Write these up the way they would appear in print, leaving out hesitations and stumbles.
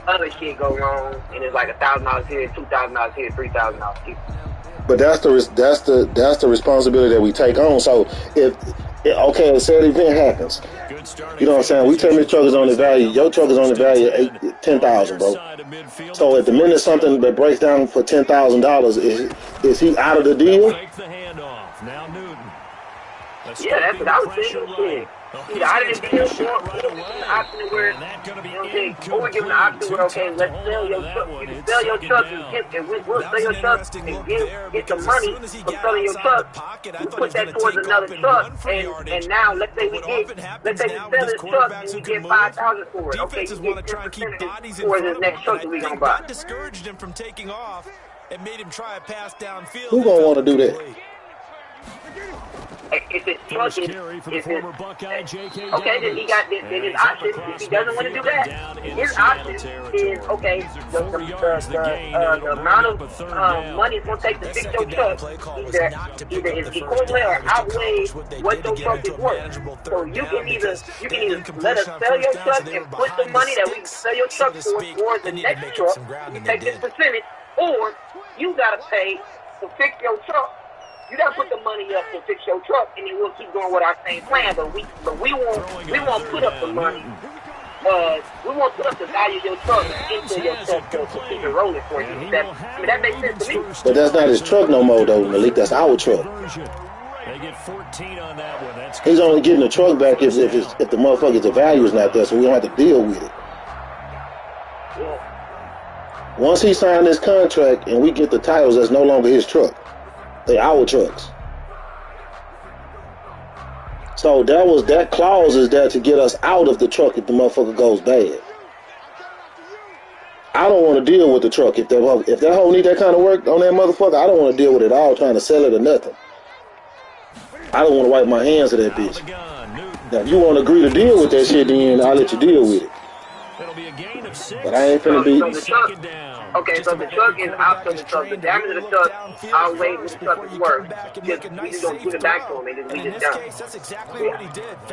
other shit go wrong, and it's like $1,000 here, $2,000 here, $3,000 here. But that's the responsibility that we take on. So if okay, a sad event happens, you know what I'm saying? We tell me the truck is on the value. Your truck is on the value of $10,000, bro. So at the minute something that breaks down for $10,000, is he out of the deal? Yeah, that's what I was thinking. Shit. Either out of the deal, or an option where, you know what I'm saying, or give an option where, okay, let's sell your truck. You can sell your truck and we'll sell your truck and get the money from selling your truck. We put that towards another truck, and now let's say we sell this truck and we get $5,000 for it. Okay, you get 10% for the next truck that we gonna buy. Discouraged him from taking off and made him try a pass downfield. Who gonna want to do that? If his truck is okay, then he got then his option. If he doesn't want to do that, his option is okay. The amount of money it's gonna take to fix your truck either is equivalent or outweighs what your truck is worth. So you can either let us sell your truck and put the money that we sell your truck for towards the next truck. You take this percentage, or you gotta pay to fix your truck. You gotta put the money up to fix your truck, and then we'll keep going with our same plan. But we won't put up the money. We won't put up the value of your truck into your truck to keep it rolling for you. That makes sense to me. But that's not his truck no more, though, Malik. That's our truck. They get 14 on that one. He's only getting the truck back if the motherfucker's value is not there, so we don't have to deal with it. Yeah. Once he signed this contract and we get the titles, that's no longer his truck. They our trucks. So that clause is there to get us out of the truck if the motherfucker goes bad. I don't want to deal with the truck. If that hoe need that kind of work on that motherfucker, I don't want to deal with it at all, trying to sell it or nothing. I don't want to wipe my hands of that bitch. Now, if you want to agree to deal with that shit, then I'll let you deal with it. But I ain't finna be... Okay, so the truck is out of the truck. The damage of the truck outweighs what the truck is worth. We just don't give it back to him, and we just done.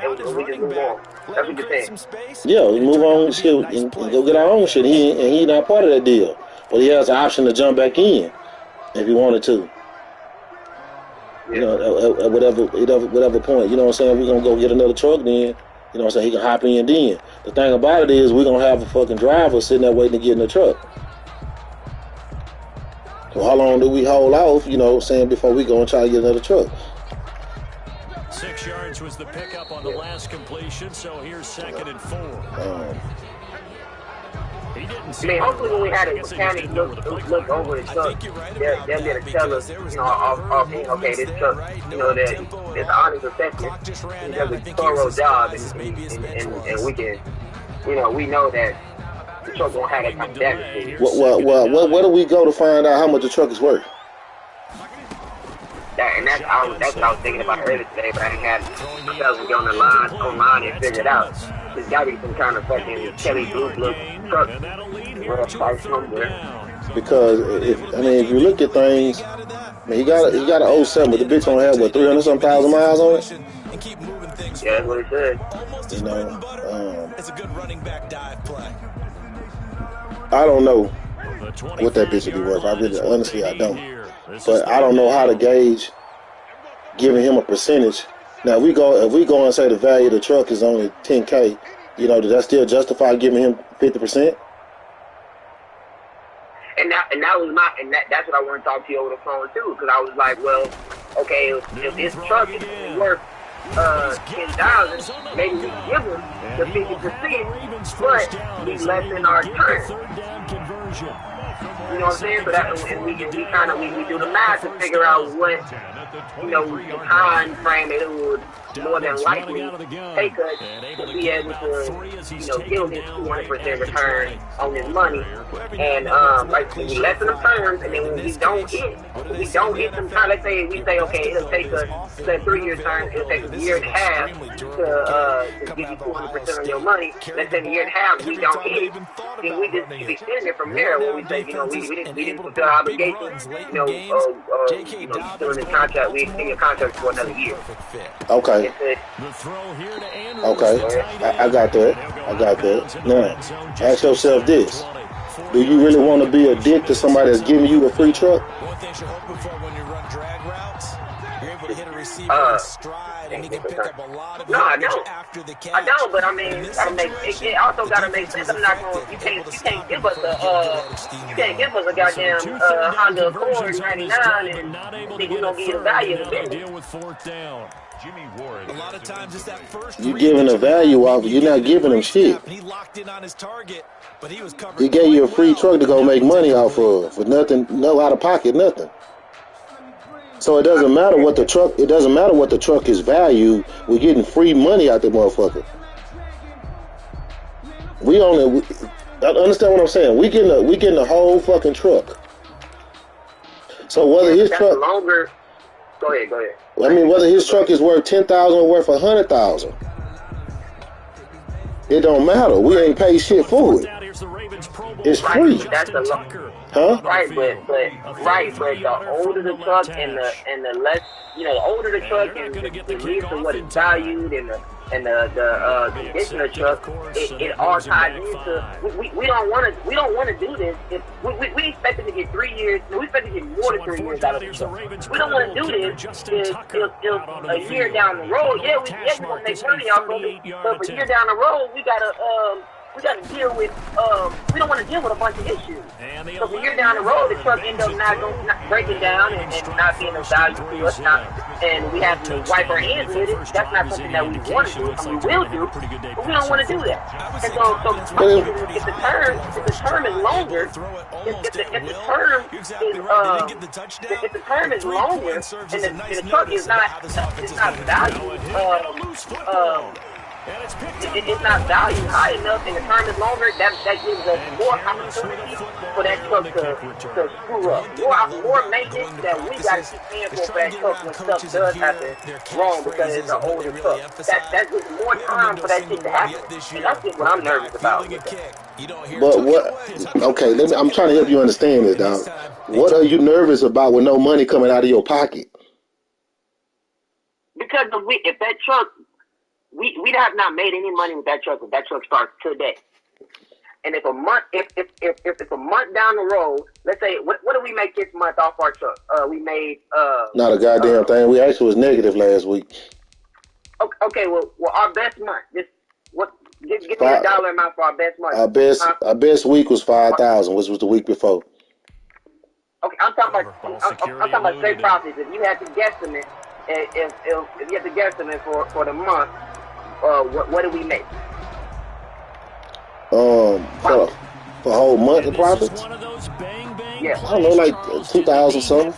And we just move on. That's what you're saying. Yeah, we move on shit and go get our own shit. He not part of that deal. But he has the option to jump back in if he wanted to. You know, at whatever point. You know what I'm saying? If we're going to go get another truck, then, you know what I'm saying, he can hop in then. The thing about it is we're going to have a fucking driver sitting there waiting to get in the truck. So how long do we hold off, you know, saying before we go and try to get another truck? 6 yards was the pickup on the last completion, so here's 2nd and 4. Hopefully when we had a mechanic look over the truck, they'll be able to tell us, you know, offhand, okay, this truck, you know, that it's honest assessment, he does a thorough job, and we can, you know, we know that the truck won't have that kind of damage. Where do we go to find out how much the truck is worth? That's what I was thinking about earlier today, but I ain't had myself to go online and figure it out. There's got to be some kind of fucking Kelly Blue Book truck website somewhere. Because if you look at things, man, he got an 07, but the bitch don't have 300-some-thousand miles on it. Yeah, that's what it said. You know, it's a good running back dive play. I don't know what that bitch would be worth. Honestly, I don't. But I don't know how to gauge giving him a percentage. Now, if we go and say the value of the truck is only $10K, you know, does that still justify giving him 50%? And that's what I want to talk to you over the phone too, because I was like, well, okay, if this truck is worth $10,000, maybe we give him the 50%, but we lessen our turn. You know what I'm saying? So that, and we do the math to figure out what, you know, the time frame that it would more than likely take us to be able to, you know, give his 200% return on his money. And like we lessen the terms, and then when we don't hit some time, let's say okay, it'll take us 3 years term, it'll take us a year and a half to give you 200% on your money. Let's say in a year and a half we don't hit, then we just keep extending it from there. Where we say, you know, we didn't fulfill our obligations, you know, still in this contract, we extend your contract for another year. Okay. Okay. I got that. Now, ask yourself this. Do you really want to be a dick to somebody that's giving you a free truck? One thing you're hoping for when you run drag routes, you're able to hit a receiver in stride, and he can pick up a lot of yardage after the catch. I don't, but I mean, it also gotta make sense. I'm not going. You can't give us a goddamn Honda Accord 99 and think we're gonna give you the value of the business. A lot of times it's that first. You're giving a value off. You're not giving him shit. He locked in on his target, but he was covered. He gave you a free truck to go make money off of for nothing, no out of pocket, nothing. So it doesn't matter what the truck. It doesn't matter what the truck is valued. We're getting free money out the motherfucker. Understand what I'm saying? We getting a whole fucking truck. So whether his truck longer. Go ahead. I mean, whether his truck is worth $10,000 or worth $100,000, it don't matter. We ain't paid shit for it. It's free. That's a lot. Huh? Right, but the older the truck and the less, the older the truck and the least of what it's valued and the condition of the truck, it all ties into. We don't want to do this. If we expect to get 3 years. We expect to get more than 3 years out of the truck. We don't want to do this if a year down the road. Yeah, we're gonna make money off of it. But a year down the road, we gotta deal with. We don't want to deal with a bunch of issues. So a year down the road, the truck ends up not breaking down and not being of value to us. And we have to wipe our hands with it. That's not something that we want to do. I mean, we will do, but we don't want to do that. And so if the term is longer, if the term is longer, and the truck is not valued. It's not valued high enough, and the term is longer. That gives us more opportunity for that truck to screw up. More maintenance that we got to keep paying for that truck when stuff does happen wrong because it's an older truck. That gives more time for that shit to happen, and that's just what I'm nervous about. But what? Okay, I'm trying to help you understand this, dog. What are you nervous about with no money coming out of your pocket? Because if that truck. We have not made any money with that truck if that truck starts today. And if it's a month down the road, let's say what do we make this month off our truck? We made not a goddamn thing. We actually was negative last week. Okay, well our best month. Give me a dollar amount for our best month. Our best week was 5,000, which was the week before. Okay, I'm talking about straight profits. If you had to guesstimate, if you had to guesstimate for the month. What do we make? For a whole month of profits? Yeah. I don't know, like 2,000 something.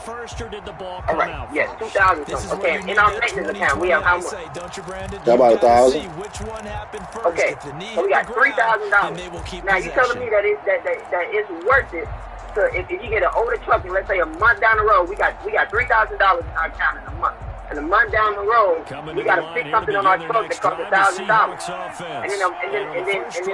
All right. Yeah, 2,000 something. Okay. In our maintenance account, we have how much? About 1,000. Okay. So we got $3,000. Now you telling me that it's worth it? So if you get an older truck, and let's say a month down the road, we got $3,000 in our account in a month. And a month down the road, we got to fix something on our truck that costs $1,000. And then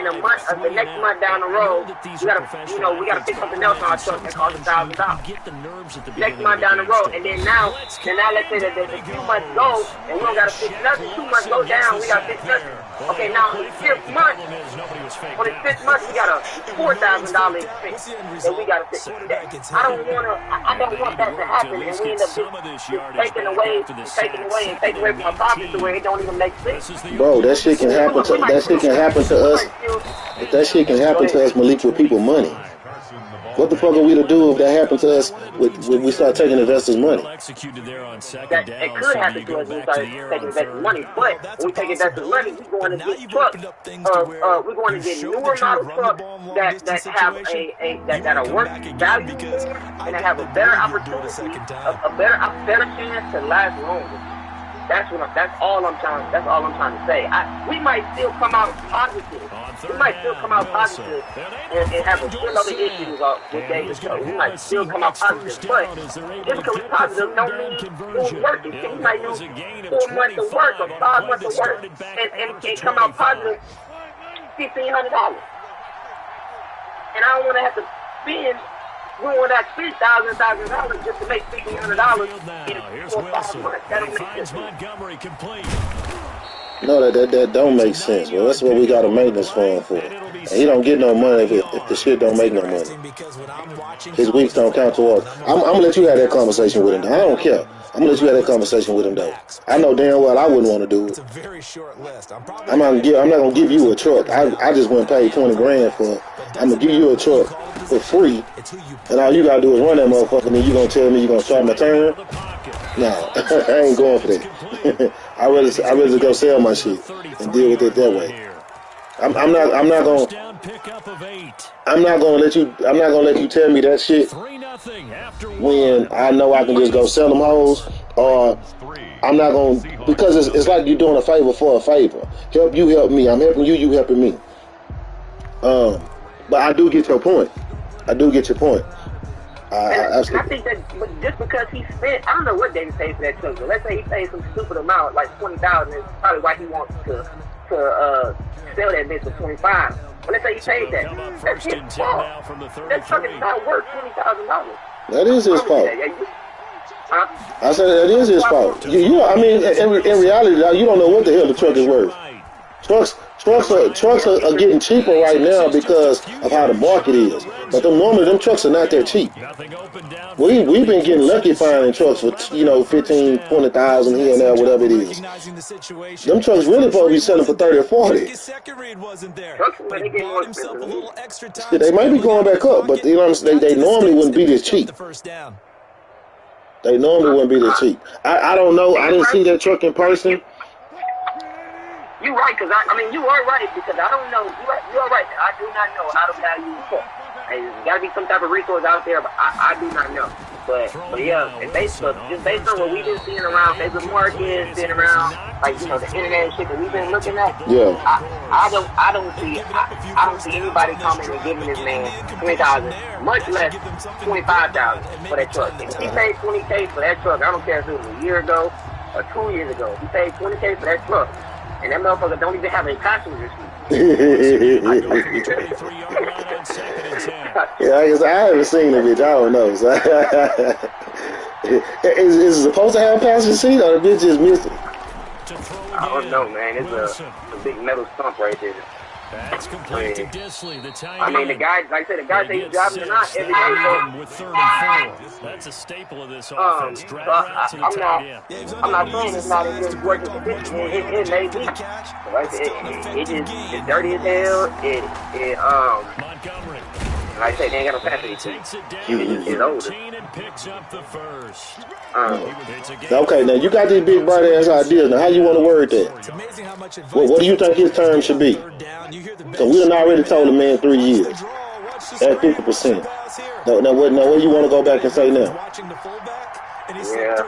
a month, the next month down the road, we got to fix something else on our truck that costs $1,000. Next month down the road, and then now let's say that the 2 months go, and we don't got to fix nothing. 2 months go down, we got to fix nothing. Okay, now on the 5th month, we got a $4,000 expense that we got to fix. I don't want that to happen, and we end up just taking away from our pockets to where it don't even make sense. Bro, that shit can happen to us. If that shit can happen to us, Malik, with people money. What the fuck are we to do if that happened to us when we start taking investors' money? It could happen to us when we start taking investors' money, but when we take investors' money, we're going to get trucks. We're going to get newer model trucks that are worth value more and that have a better opportunity, a better chance to last longer. That's all I'm trying to say. We might still come out positive. And have a shitload of issues with David. So we might still come out positive. But just because we're positive don't mean it's working. We might do 4 months of work or 5 months of work and come out positive $1,500. And I don't want to have to spend. We want that $3,000 just to make $1,500 in 4 or 5 months. That don't make sense. No, that don't make sense. Well, that's what we got a maintenance fund for. And he don't get no money if the shit don't make no money. His weeks don't count towards. I'm gonna let you have that conversation with him. I don't care. I'm gonna let you have that conversation with him though. I know damn well I wouldn't want to do it. I'm not gonna give you a truck. I just went and paid 20 grand for. I'm gonna give you a truck for free, and all you gotta do is run that motherfucker. And then you gonna tell me you gonna start my turn? No, I ain't going for that. I rather go sell my shit and deal with it that way. I'm not gonna let you tell me that shit when I know I can just go sell them hoes, or I'm not gonna, because it's like you're doing a favor for a favor. Help you, help me. I'm helping you, you helping me. But I do get your point. I think that, but just because he spent, I don't know what David paid for that truck, but let's say he paid some stupid amount, like $20,000. It's probably why he wants to sell that bitch for $25,000. But let's say he paid that. That's his fault. That truck is not worth $20,000. That is his fault. I said that is his fault. I mean, in reality, you don't know what the hell the truck is worth. Trucks are getting cheaper right now because of how the market is. But normally them trucks are not that cheap. We've been getting lucky finding trucks for 15, 20,000 here and there, whatever it is. Them trucks really supposed to be selling for 30 or 40. They might be going back up, but you know what I'm saying? They normally wouldn't be this cheap. They normally wouldn't be this cheap. I don't know. I didn't see that truck in person. You're right, because I mean, you are right, because I don't know. You are right. I do not know how to value the truck. There's got to be some type of resource out there, but I do not know. But yeah, just based on what we've been seeing around Facebook Market, seeing around, like, the internet and shit that we've been looking at, yeah. I don't see anybody coming and giving this man $20,000, much less $25,000 for that truck. If he paid $20K for that truck, I don't care if it was a year ago or 2 years ago. If he paid $20K for that truck, and that motherfucker don't even have a passenger receipt. Yeah, I guess I haven't seen it, bitch. I don't know. So is it supposed to have a passenger seat, or the bitch just missing? I don't know, man. It's a big metal stump right there. That's complete to Disley. I mean, the guy, like I said, the guy say he's driving or not every day. With 3rd and 4. That's a staple of this offense. Drag routes to the tight end. I'm not saying it's not in good working condition. It may be. It's dirty as hell. Montgomery. Like I said, they ain't got no passenger seat. It's older. Picks up the first. Okay, now you got these big bright ass ideas. Now, how you want to word that? What do you think his term should be? So we done already told the man 3 years at 50%. Now what do you want to go back and say now? Yeah.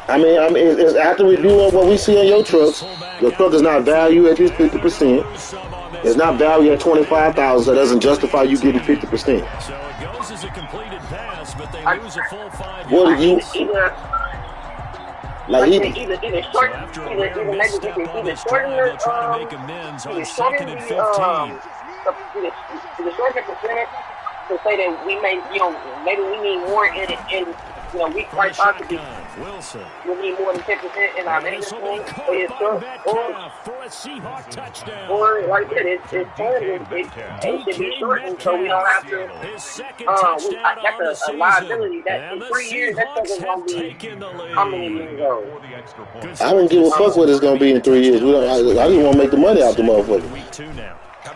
I mean, it's after reviewing what we see on your trucks. Your truck is not valued at this 50%. It's not valued at $25,000, so it doesn't justify you getting 50%. So it goes as a completed pass, but they lose a full 5 yards. What do you like? Either shorten the percentage to say that we may, maybe we need more in we quite possibly we need more than 10% in our maintenance plan for his truck, or like I said, it should be shortened so we don't have to. That's a liability. That in 3 years, that truck is gonna be how many years old? I don't give a fuck what it's gonna be in 3 years. I just want to make the money out the motherfucker.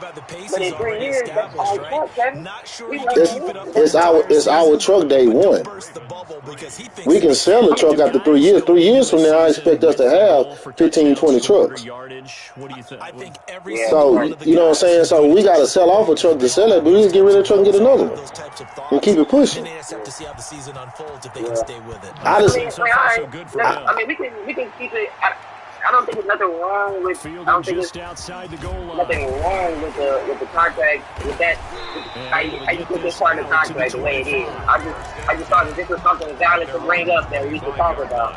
But in 3 years, that's all truck, Kevin. It's our truck day one. We can sell the truck after 3 years. 3 years from now, I expect us to have 15, 20 trucks. So, you know what I'm saying? So we got to sell off a truck to sell it, but we just get rid of the truck and get another one. And keep it pushing. I mean, we can keep it. I don't think there's nothing wrong with. I don't think there's nothing wrong with the contract. With that, I just put this part of the contract the way it is. I just thought that this was something valid to bring up that we could talk about.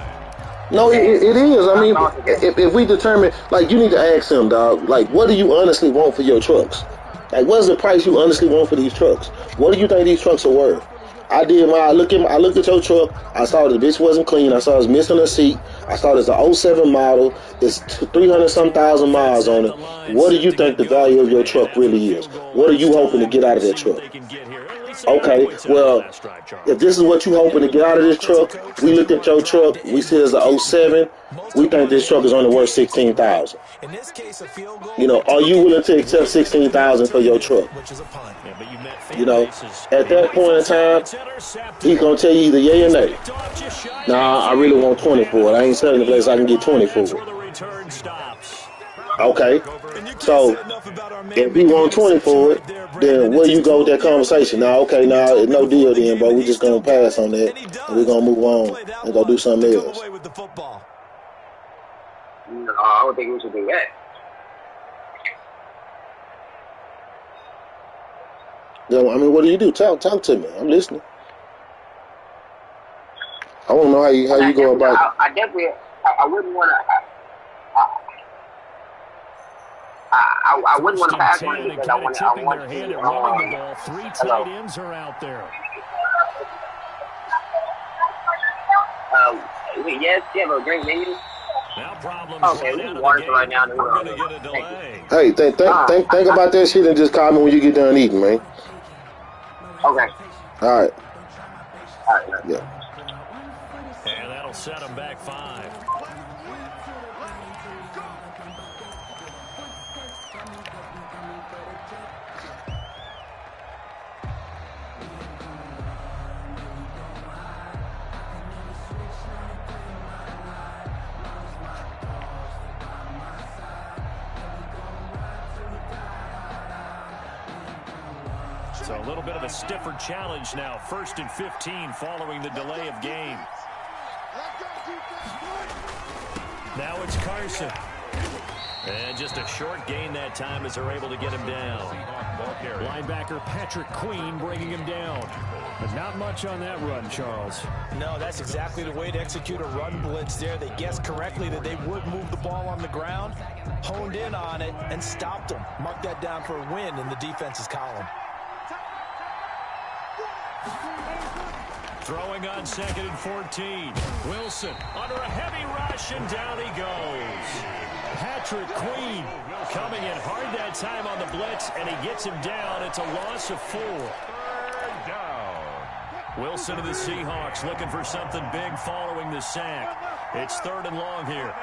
No, it is. I mean, if we determine, like, you need to ask him, dog. Like, what do you honestly want for your trucks? Like, what's the price you honestly want for these trucks? What do you think these trucks are worth? I looked at your truck. I saw the bitch wasn't clean. I saw it was missing a seat. I saw there's an 07 model. It's 300-some thousand miles on it. What do you think the value of your truck really is? What are you hoping to get out of that truck? Okay, well, if this is what you hoping to get out of this truck, we looked at your truck. We see it's a 07. We think this truck is only worth $16,000. You know, are you willing to accept $16,000 for your truck? You know, at that point in time, he's gonna tell you either yay or nay. Nah, I really want 20 for it. I ain't selling the place I can get 20 for it. Okay, so if he want 20 for it, then where you go with that conversation? Now, okay, now it's no deal then, bro. We just gonna pass on that, and we're gonna move on and go do something else. No, I don't think we should do that. Then, I mean, what do you do? Talk to me. I'm listening. I want to know how you go about. I definitely, I wouldn't want to. I wouldn't want to pass on it because I want to. Running the ball. 3 tight ends are out there. Yes, you have a drink menu. Now problems. Okay, we can water right now. We're going to get a delay. Hey, think about that shit and just call me when you get done eating, man. Okay. All right. Yeah. And that'll set them back 5. So a little bit of a stiffer challenge now. 1st and 15 following the delay of game. Now it's Carson. And just a short gain that time as they're able to get him down. Linebacker Patrick Queen bringing him down. But not much on that run, Charles. No, that's exactly the way to execute a run blitz there. They guessed correctly that they would move the ball on the ground, honed in on it, and stopped them. Mark that down for a win in the defense's column. Throwing on 2nd and 14. Wilson under a heavy rush, and down he goes. Patrick Queen coming in hard that time on the blitz, and he gets him down. It's a loss of 4. Wilson of the Seahawks looking for something big following the sack. It's 3rd and long here.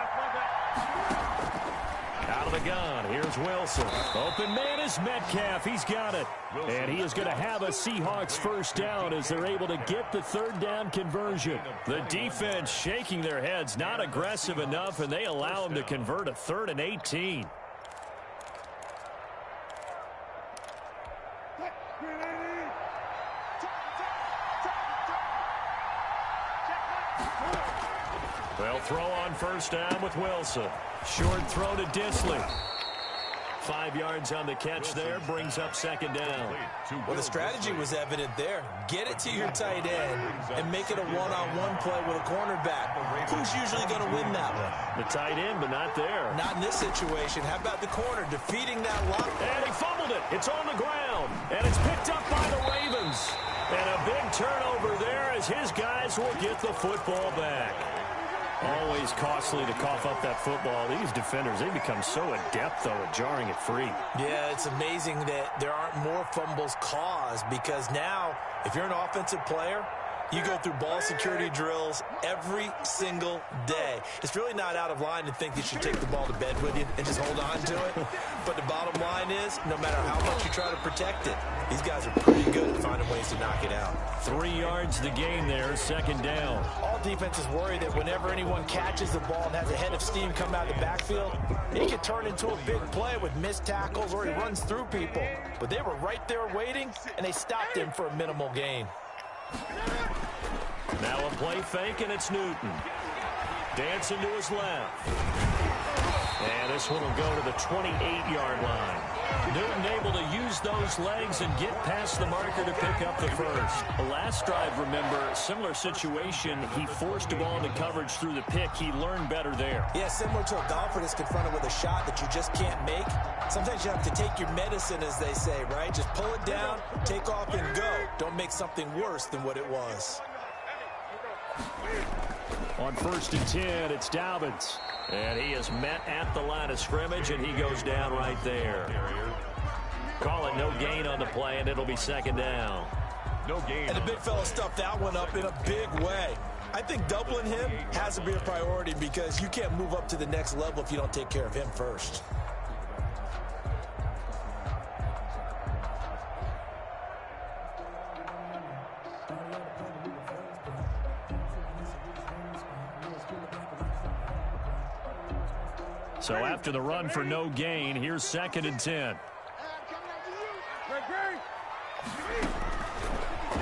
Out of the gun, here's Wilson. Open man is Metcalf. He's got it. And he is going to have a Seahawks first down as they're able to get the 3rd down conversion. The defense shaking their heads, not aggressive enough, and they allow him to convert a 3rd and 18. They'll throw on 1st down with Wilson. Short throw to Disley. 5 yards on the catch there, brings up 2nd down. Well, the strategy was evident there. Get it to your tight end and make it a one-on-one play with a cornerback. Who's usually going to win that one? The tight end, but not there. Not in this situation. How about the corner defeating that lock? And he fumbled it. It's on the ground. And it's picked up by the Ravens. And a big turnover there as his guys will get the football back. Always costly to cough up that football. These defenders, they become so adept, though, at jarring it free. Yeah, it's amazing that there aren't more fumbles caused because now, if you're an offensive player, you go through ball security drills every single day. It's really not out of line to think you should take the ball to bed with you and just hold on to it. But the bottom line is, no matter how much you try to protect it, these guys are pretty good at finding ways to knock it out. 3 yards the gain there, 2nd down. All defenses worry that whenever anyone catches the ball and has a head of steam come out of the backfield, it can turn into a big play with missed tackles or he runs through people. But they were right there waiting, and they stopped him for a minimal gain. Now a play fake, and it's Newton. Dancing to his left. And this one will go to the 28-yard line. Newton able to use those legs and get past the marker to pick up the first. The last drive, remember, similar situation. He forced the ball into coverage through the pick. He learned better there. Yeah, similar to a golfer that's confronted with a shot that you just can't make. Sometimes you have to take your medicine, as they say, right? Just pull it down, take off, and go. Don't make something worse than what it was. On 1st and 10, it's Dobbins. And he is met at the line of scrimmage, and he goes down right there. Call it no gain on the play, and it'll be 2nd down. No gain. And the big fella stuffed that one up in a big way. I think doubling him has to be a priority because you can't move up to the next level if you don't take care of him first. So after the run for no gain, here's 2nd and 10.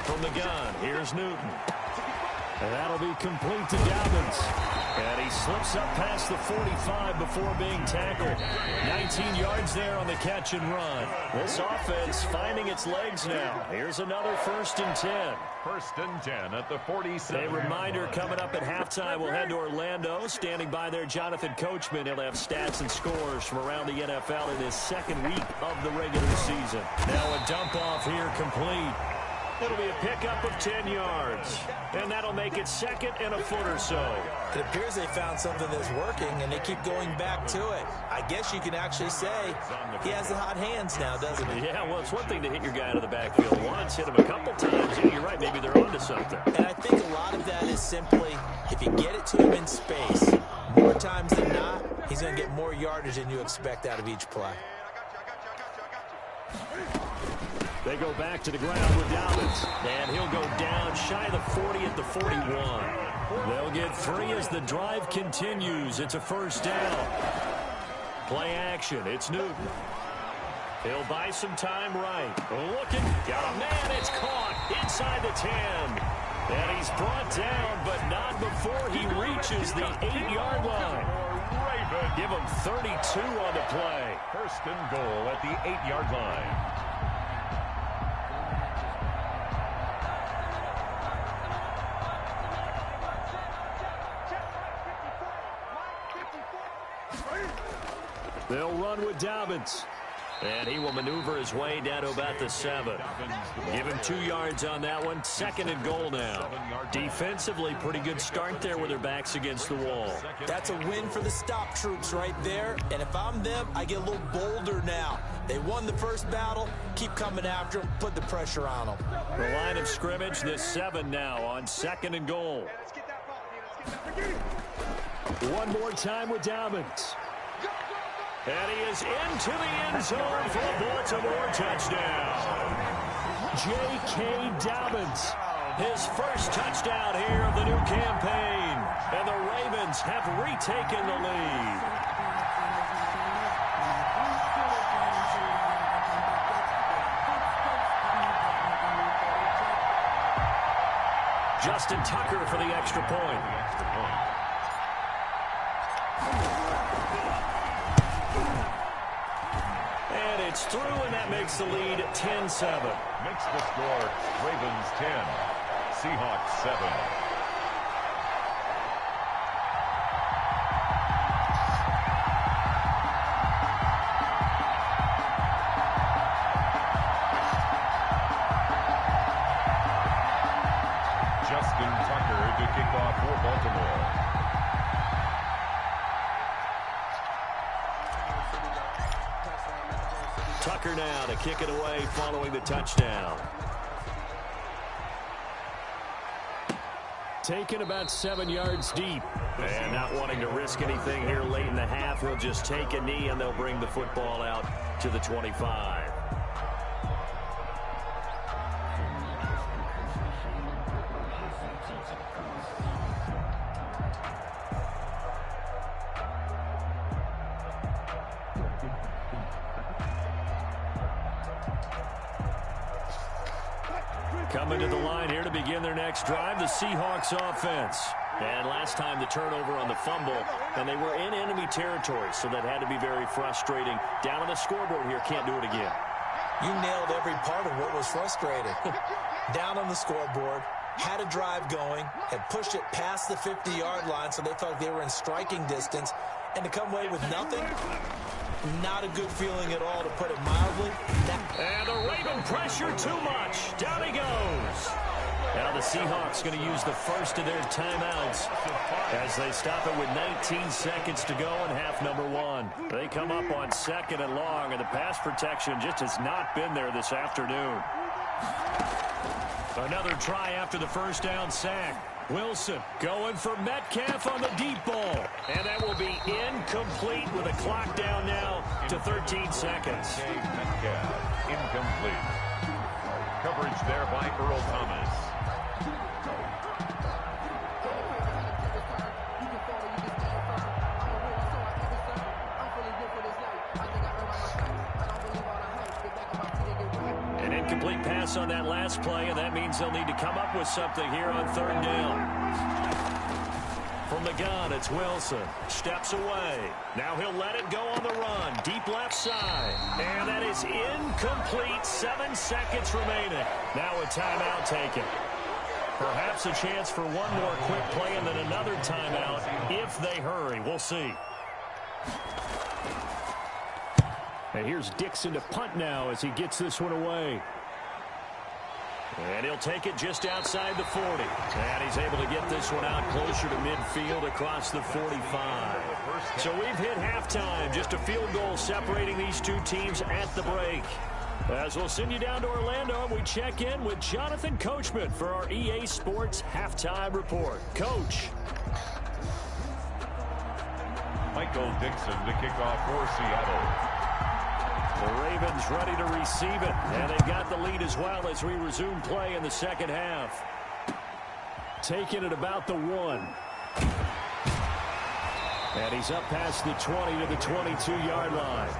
From the gun, here's Newton. And that'll be complete to Dobbins. And he slips up past the 45 before being tackled. 19 yards there on the catch and run. This offense finding its legs now. Here's another 1st and 10. 1st and 10 at the 47. A reminder coming up at halftime. We'll head to Orlando. Standing by there, Jonathan Coachman. He'll have stats and scores from around the NFL in his 2nd week of the regular season. Now a dump off here complete. It'll be a pickup of 10 yards. And that'll make it 2nd and a foot or so. It appears they found something that's working, and they keep going back to it. I guess you can actually say he has the hot hands now, doesn't he? Yeah, well, it's one thing to hit your guy out of the backfield once, hit him a couple times. Yeah, you're right, maybe they're onto something. And I think a lot of that is simply, if you get it to him in space, more times than not, he's going to get more yardage than you expect out of each play. They go back to the ground with Dobbins, and he'll go down shy of the 40 at the 41. They'll get 3 as the drive continues. It's a 1st down. Play action. It's Newton. He'll buy some time right. Looking. Got a man. It's caught inside the 10. And he's brought down, but not before he reaches the 8-yard line. Give him 32 on the play. 1st and goal at the 8-yard line. They'll run with Dobbins. And he will maneuver his way down to about the 7. Give him 2 yards on that one. 2nd and goal now. Defensively, pretty good start there with their backs against the wall. That's a win for the stop troops right there. And if I'm them, I get a little bolder now. They won the first battle. Keep coming after them. Put the pressure on them. The line of scrimmage, the 7 now on 2nd and goal. One more time with Dobbins. And he is into the end zone for a Baltimore touchdown. J.K. Dobbins, his first touchdown here of the new campaign. And the Ravens have retaken the lead. Justin Tucker for the extra point. And it's through, and that makes the lead 10-7. Makes the score Ravens 10, Seahawks 7. Justin Tucker to kick off for Baltimore. Tucker now to kick it away following the touchdown. Taken about 7 yards deep. And not wanting to risk anything here late in the half, he'll just take a knee and they'll bring the football out to the 25. Coming to the line here to begin their next drive, the Seahawks offense. And last time the turnover on the fumble, and they were in enemy territory, so that had to be very frustrating. Down on the scoreboard here, can't do it again. You nailed every part of what was frustrating. Down on the scoreboard, had a drive going, had pushed it past the 50-yard line, so they felt they were in striking distance, and to come away with nothing, not a good feeling at all, to put it mildly. And the Raven pressure too much. Down he goes. Now the Seahawks going to use the first of their timeouts as they stop it with 19 seconds to go in half number 1. They come up on 2nd and long, and the pass protection just has not been there this afternoon. Another try after the first down sack. Wilson going for Metcalf on the deep ball. And that will be incomplete with a clock down now to 13 seconds. Metcalf, incomplete. Coverage there by Earl Thomas. An incomplete pass on that last play, and that means they'll need to come up with something here on 3rd down. From the gun, it's Wilson. Steps away. Now he'll let it go on the run. Deep left side. And that is incomplete. 7 seconds remaining. Now a timeout taken. Perhaps a chance for one more quick play and then another timeout if they hurry. We'll see. And here's Dixon to punt now as he gets this one away. And he'll take it just outside the 40. And he's able to get this one out closer to midfield across the 45. So we've hit halftime. Just a field goal separating these two teams at the break. As we'll send you down to Orlando, we check in with Jonathan Coachman for our EA Sports Halftime Report. Coach. Michael Dixon to kick off for Seattle. The Ravens ready to receive it, and they've got the lead as well as we resume play in the second half. Taking it about the 1. And he's up past the 20 to the 22-yard line.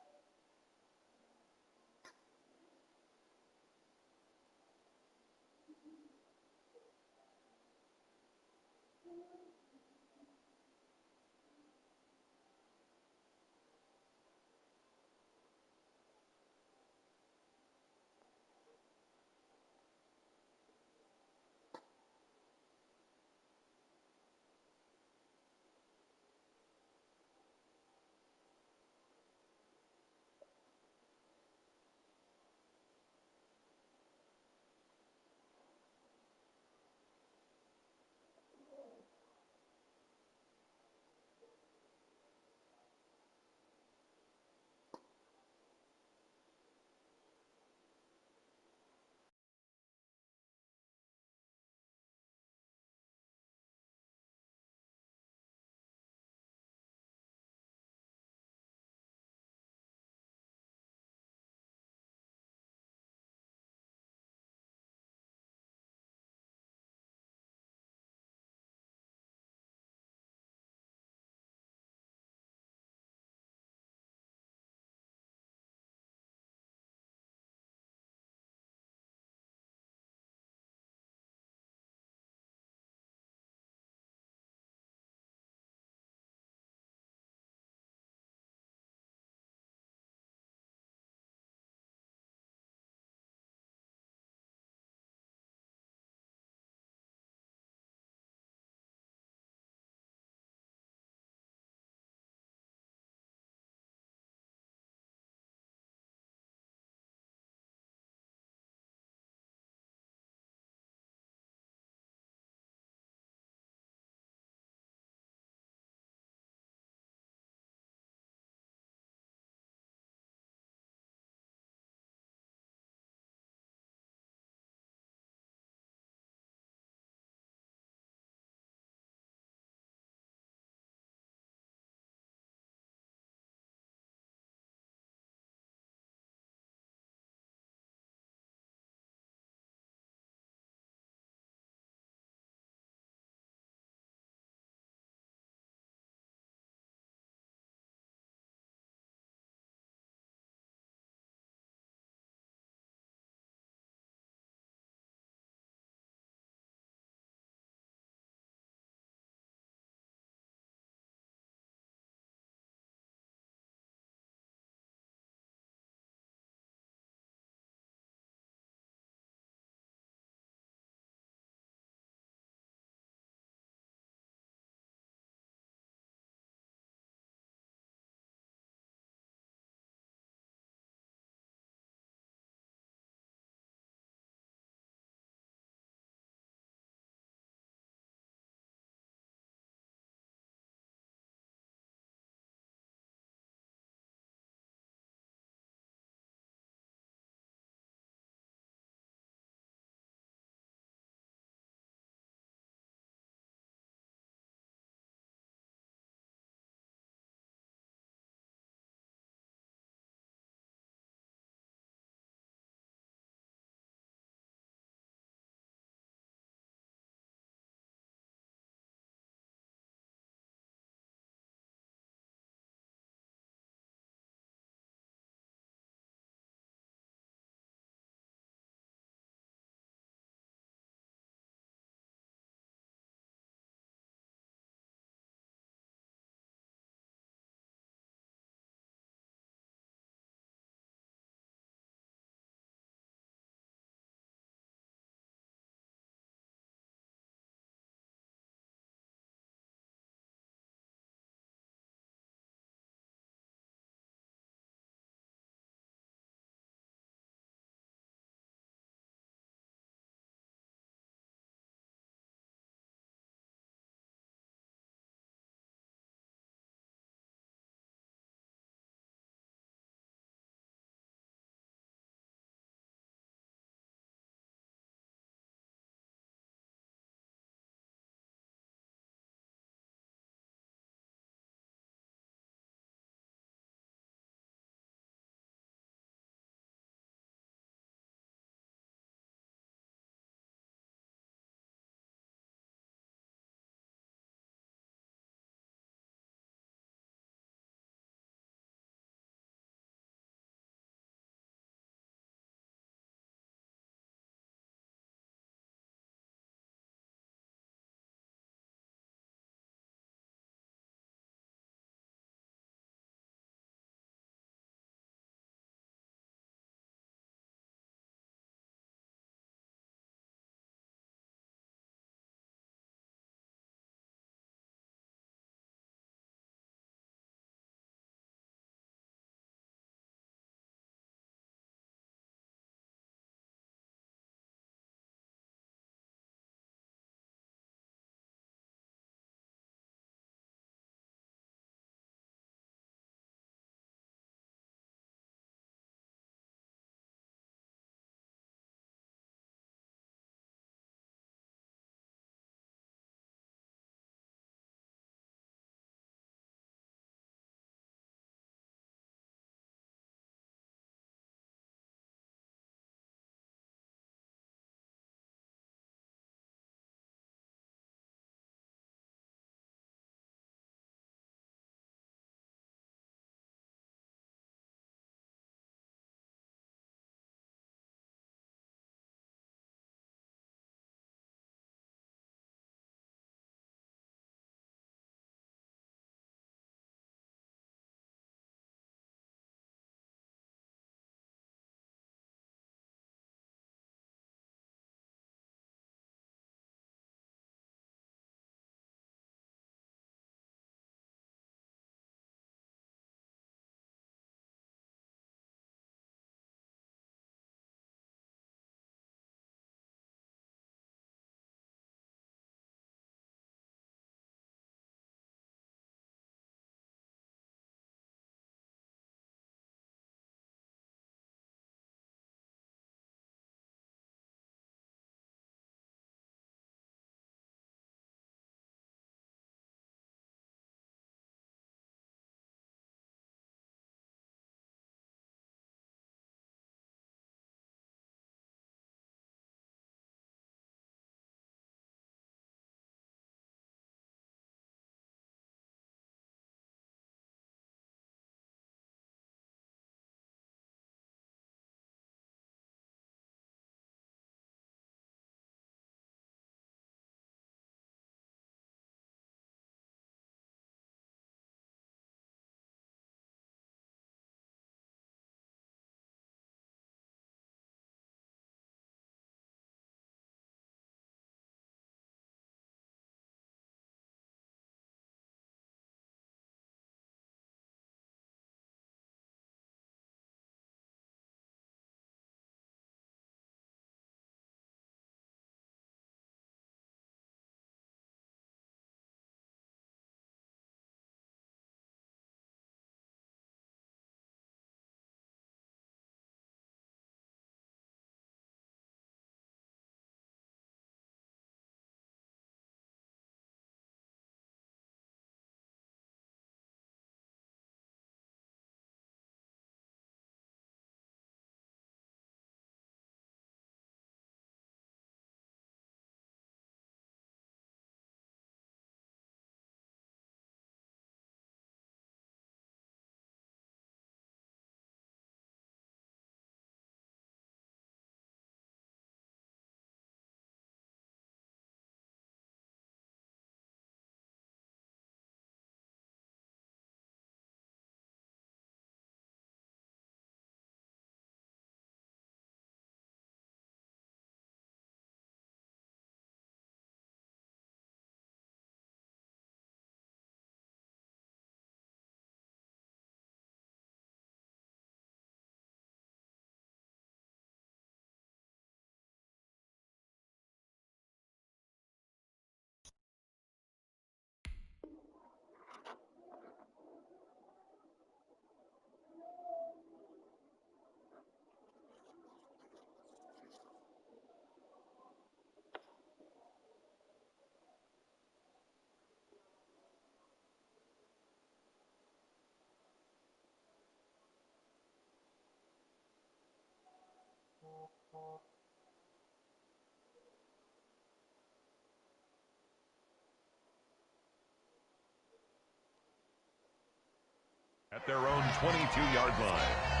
At their own 22-yard line.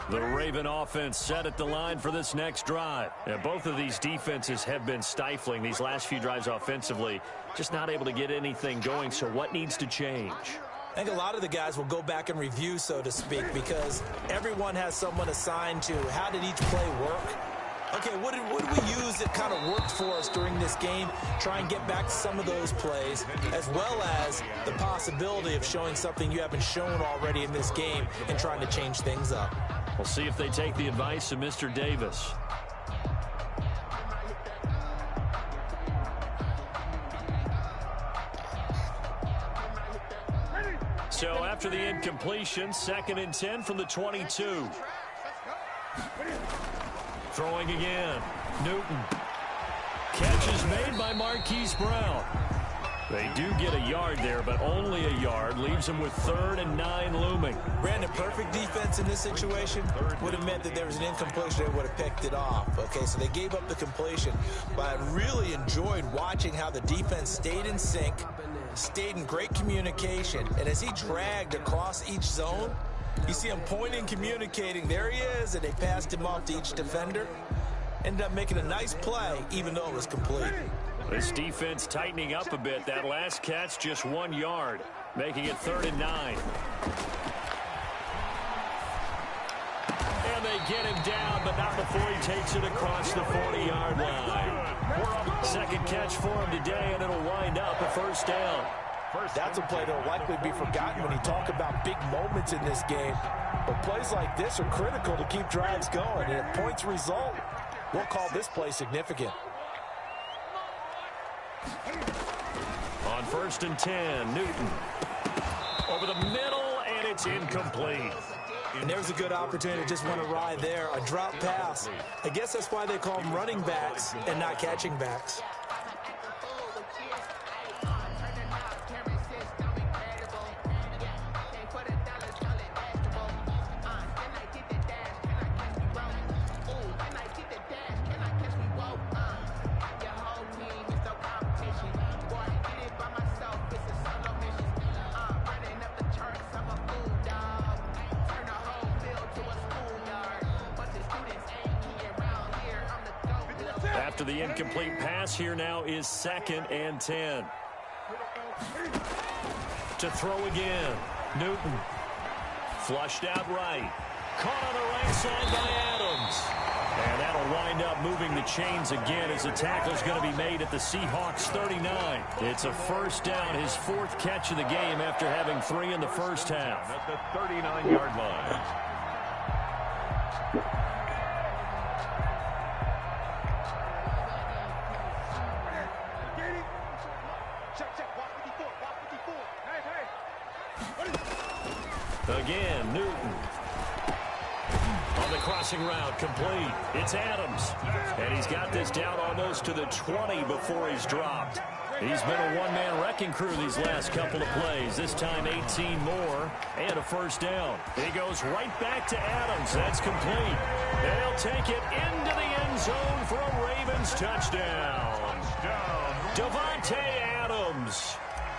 The Raven offense set at the line for this next drive. And both of these defenses have been stifling these last few drives offensively. Just not able to get anything going. So what needs to change? I think a lot of the guys will go back and review, so to speak, because everyone has someone assigned to how did each play work. Okay, what did we use that kind of worked for us during this game? Try and get back to some of those plays, as well as the possibility of showing something you haven't shown already in this game and trying to change things up. We'll see if they take the advice of Mr. Davis. So after the incompletion, 2nd and 10 from the 22. Throwing again. Newton. Catch is made by Marquise Brown. They do get a yard there, but only a yard. Leaves them with 3rd and 9 looming. Brandon, perfect defense in this situation would have meant that there was an incompletion. They would have picked it off. Okay, so they gave up the completion. But I really enjoyed watching how the defense stayed in sync, stayed in great communication. And as he dragged across each zone, you see him pointing, communicating. There he is, and they passed him off to each defender. Ended up making a nice play, even though it was complete. This defense tightening up a bit. That last catch just 1 yard, making it 3rd and 9. And they get him down, but not before he takes it across the 40-yard line. Second catch for him today, and it'll wind up a 1st down. That's a play that will likely be forgotten when you talk about big moments in this game. But plays like this are critical to keep drives going. And if points result, we'll call this play significant. On 1st and 10, Newton. Over the middle, and it's incomplete. And there's a good opportunity to just want to ride there. A drop pass. I guess that's why they call them running backs and not catching backs. After the incomplete pass, here now is 2nd and 10. To throw again. Newton. Flushed out right. Caught on the right side by Adams. And that'll wind up moving the chains again as the tackle's going to be made at the Seahawks 39. It's a 1st down, his 4th catch of the game after having 3 in the first half. At the 39-yard line. Again, Newton. On the crossing route, complete. It's Adams. And he's got this down almost to the 20 before he's dropped. He's been a one-man wrecking crew these last couple of plays. This time 18 more and a 1st down. He goes right back to Adams. That's complete. They'll take it into the end zone for a Ravens touchdown. Davante Adams.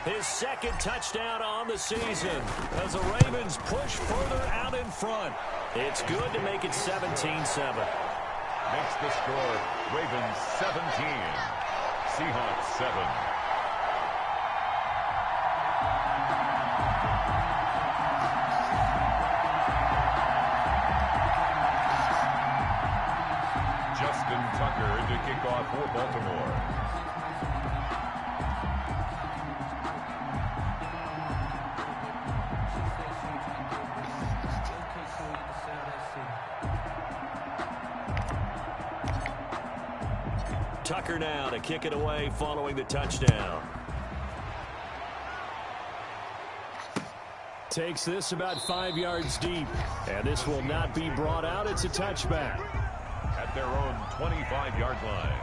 His 2nd touchdown on the season as the Ravens push further out in front. It's good to make it 17-7. Makes the score Ravens 17, Seahawks 7. Justin Tucker to kick off for Baltimore. Tucker now to kick it away following the touchdown. Takes this about 5 yards deep. And this will not be brought out. It's a touchback. At their own 25-yard line.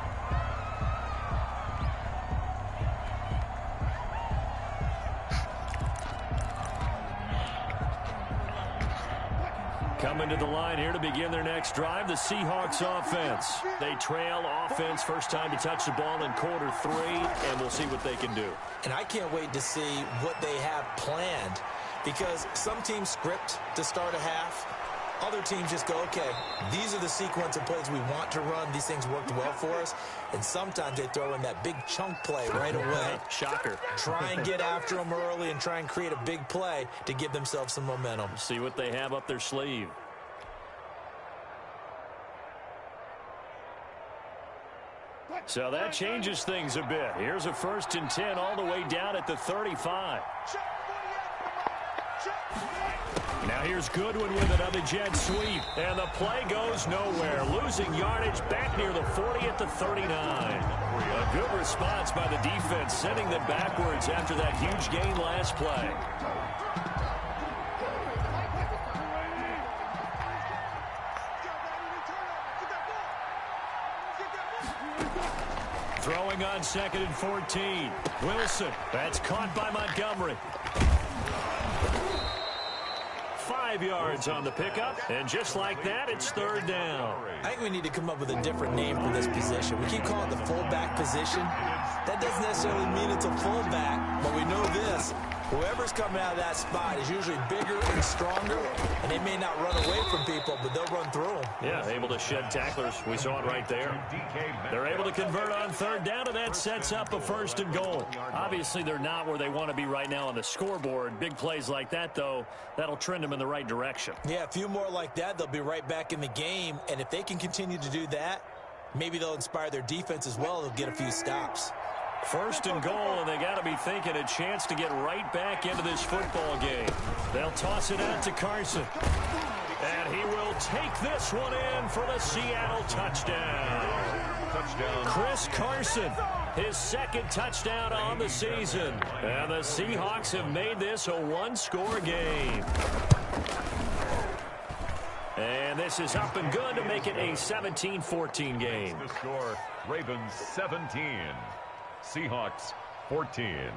Coming to the line here to begin their next drive, the Seahawks offense. They trail offense, first time to touch the ball in quarter 3, and we'll see what they can do. And I can't wait to see what they have planned, because some teams script to start a half. Other teams just go, okay, these are the sequence of plays we want to run. These things worked well for us. And sometimes they throw in that big chunk play right away. Shocker. Try and get after them early and try and create a big play to give themselves some momentum. See what they have up their sleeve. So that changes things a bit. Here's a 1st and 10 all the way down at the 35. Now here's Goodwin with another jet sweep. And the play goes nowhere. Losing yardage back near the 40 at the 39. A good response by the defense, sending them backwards after that huge gain last play. Throwing on 2nd and 14. Wilson. That's caught by Montgomery. 5 yards on the pickup, and just like that, it's 3rd down. I think we need to come up with a different name for this position. We keep calling it the fullback position. That doesn't necessarily mean it's a fullback, but we know this. Whoever's coming out of that spot is usually bigger and stronger, and they may not run away from people, but they'll run through them. Yeah, able to shed tacklers. We saw it right there. They're able to convert on 3rd down, and that sets up a 1st and goal. Obviously, they're not where they want to be right now on the scoreboard. Big plays like that, though, that'll trend them in the right direction. Yeah, a few more like that, they'll be right back in the game, and if they can continue to do that, maybe they'll inspire their defense as well. They'll get a few stops. 1st and goal, and they got to be thinking a chance to get right back into this football game. They'll toss it out to Carson. And he will take this one in for the Seattle touchdown. Chris Carson, his 2nd touchdown on the season. And the Seahawks have made this a 1-score game. And this is up and good to make it a 17-14 game. The score, Ravens 17. Seahawks 14.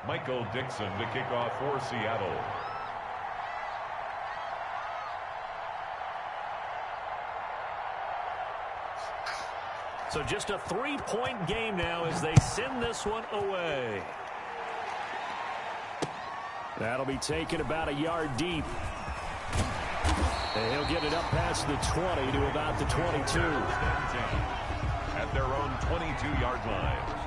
Michael Dixon to kick off for Seattle. So just a 3-point game now as they send this one away. That'll be taken about a yard deep. And he'll get it up past the 20 to about the 22. At their own 22-yard line.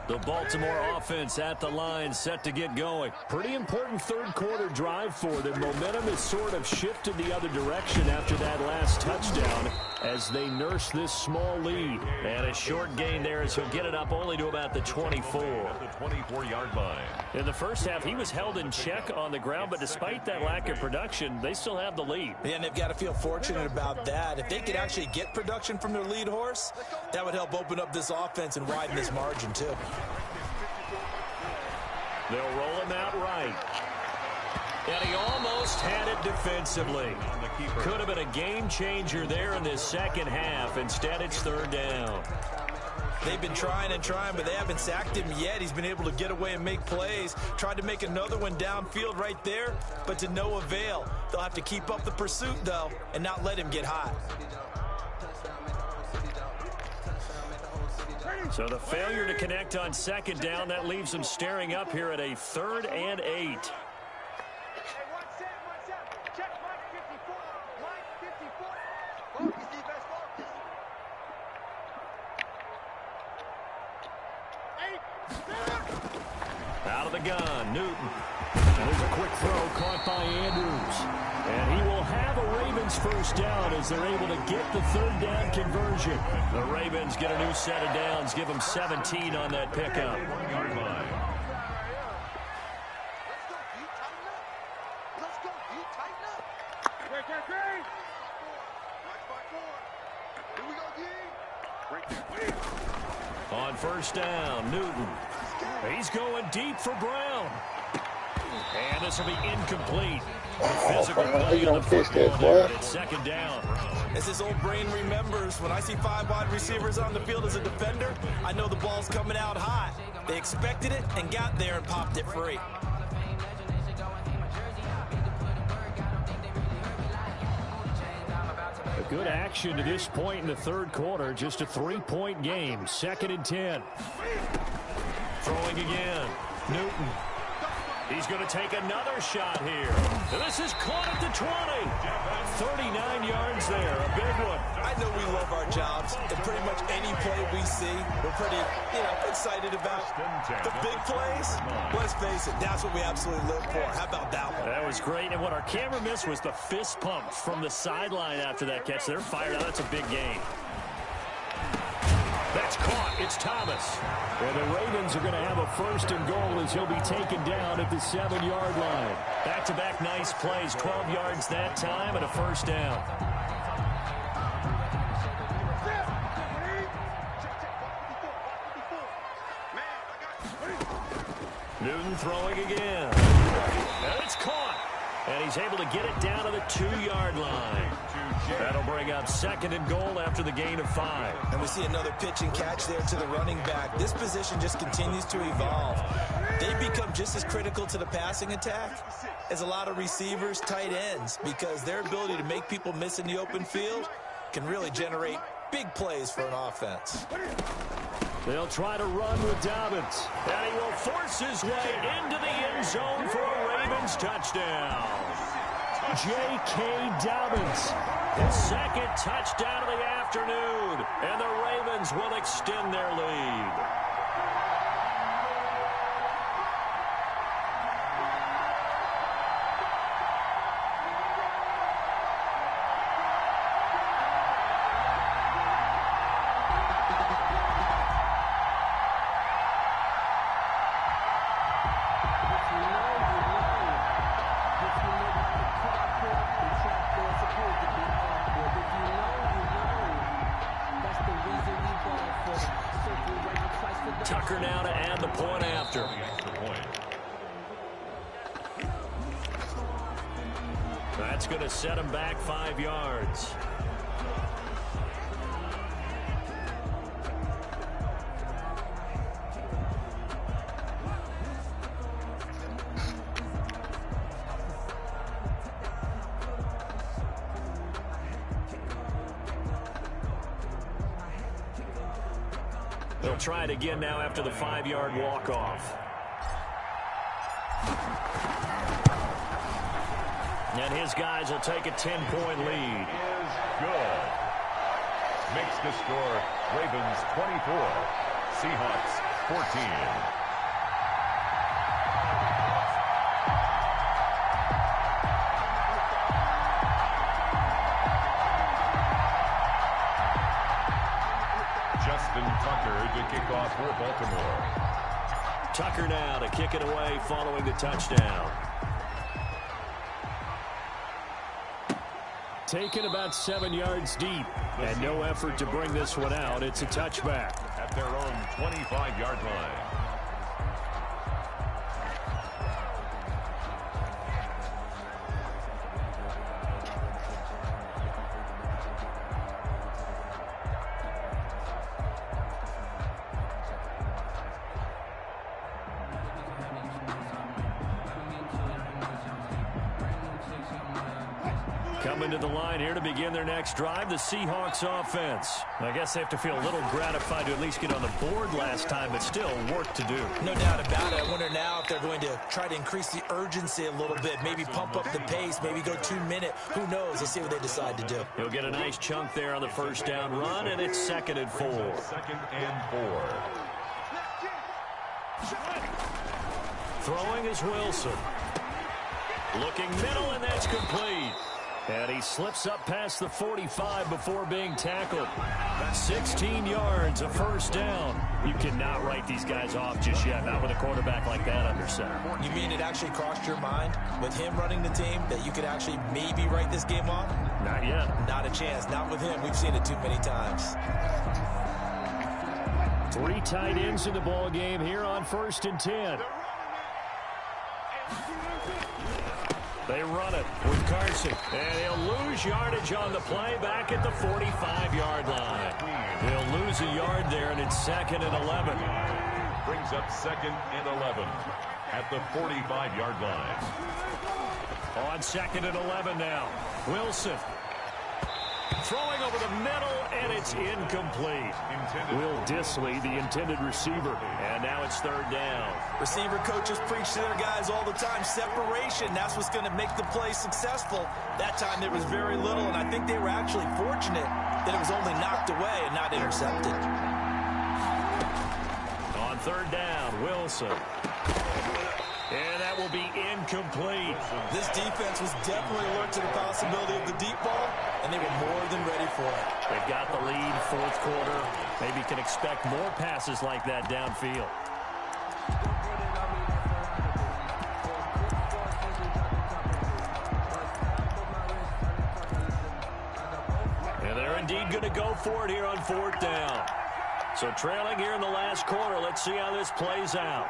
The Baltimore offense at the line, set to get going. Pretty important 3rd quarter drive for them. Momentum has sort of shifted the other direction after that last touchdown as they nurse this small lead. And a short gain there as he'll get it up only to about the 24. The 24-yard line. In the first half, he was held in check on the ground, but despite that lack of production, they still have the lead. Yeah, and they've got to feel fortunate about that. If they could actually get production from their lead horse, that would help open up this offense and widen this margin, too. They'll roll him out right. And he almost had it defensively. Could have been a game changer there in this second half. Instead, it's 3rd down. They've been trying and trying, but they haven't sacked him yet. He's been able to get away and make plays. Tried to make another one downfield right there, but to no avail. They'll have to keep up the pursuit, though, and not let him get hot. So the failure to connect on 2nd down, that leaves them staring up here at a 3rd and 8. the gun. Newton. And there's a quick throw caught by Andrews. And he will have a Ravens first down as they're able to get the third down conversion. The Ravens get a new set of downs, give them 17 on that pickup. On first down, Newton. He's going deep for Brown. And this will be incomplete. Physical play on the football there. It's second down. As his old brain remembers, when I see 5 wide receivers on the field as a defender, I know the ball's coming out hot. They expected it and got there and popped it free. A good action to this point in the third quarter. Just a 3-point game. 2nd and 10. Throwing again. Newton. He's going to take another shot here. And this is caught at the 20. 39 yards there. A big one. I know we love our jobs. And pretty much any play we see, we're pretty, excited about. The big plays, let's face it, that's what we absolutely live for. How about that one? That was great. And what our camera missed was the fist pump from the sideline after that catch. They're fired out. That's a big game. That's caught. It's Thomas. And the Ravens are going to have a 1st and goal as he'll be taken down at the 7-yard line. Back-to-back nice plays. 12 yards that time and a first down. Newton throwing again. And it's caught. And he's able to get it down to the 2-yard line. That'll bring up 2nd and goal after the gain of 5. And we see another pitch and catch there to the running back. This position just continues to evolve. They become just as critical to the passing attack as a lot of receivers, tight ends, because their ability to make people miss in the open field can really generate big plays for an offense. They'll try to run with Dobbins. And he will force his way into the end zone for a Ravens touchdown. J.K. Dobbins, his 2nd touchdown of the afternoon. And the Ravens will extend their lead. Tucker now to add the point after. That's going to set him back 5 yards. They'll try it again now after the 5-yard walk-off. And his guys will take a 10-point lead. Is good. Makes the score Ravens 24, Seahawks 14. Tucker to kick off for Baltimore. Tucker now to kick it away following the touchdown. Taken about 7 yards deep, and no effort to bring this one out. It's a touchback. At their own 25-yard line. Coming to the line here to begin their next drive, the Seahawks offense. I guess they have to feel a little gratified to at least get on the board last time, but still work to do. No doubt about it. I wonder now if they're going to try to increase the urgency a little bit, maybe pump up the pace, maybe go 2-minute. Who knows? Let's see what they decide to do. He'll get a nice chunk there on the first down run, and it's 2nd and 4. 2nd and 4. Throwing is Wilson. Looking middle, and that's complete. And he slips up past the 45 before being tackled. 16 yards, a first down. You cannot write these guys off just yet, not with a quarterback like that under center. You mean it actually crossed your mind with him running the team that you could actually maybe write this game off? Not yet. Not a chance. Not with him. We've seen it too many times. 3 tight ends in the ball game here on 1st and 10. They run it with Carson, and he'll lose yardage on the play back at the 45-yard line. He'll lose a yard there, and it's 2nd and 11. Brings up 2nd and 11 at the 45-yard line. On 2nd and 11 now, Wilson throwing over the middle, and it's incomplete. Will Dissly, the intended receiver, and now it's 3rd down. Receiver coaches preach to their guys all the time. Separation, that's what's going to make the play successful. That time there was very little, and I think they were actually fortunate that it was only knocked away and not intercepted. On 3rd down, Wilson. And that will be incomplete. This defense was definitely alert to the possibility of the deep ball, and they were more than ready for it. They've got the lead, 4th quarter. Maybe can expect more passes like that downfield. And they're indeed going to go for it here on 4th down. So trailing here in the last quarter. Let's see how this plays out.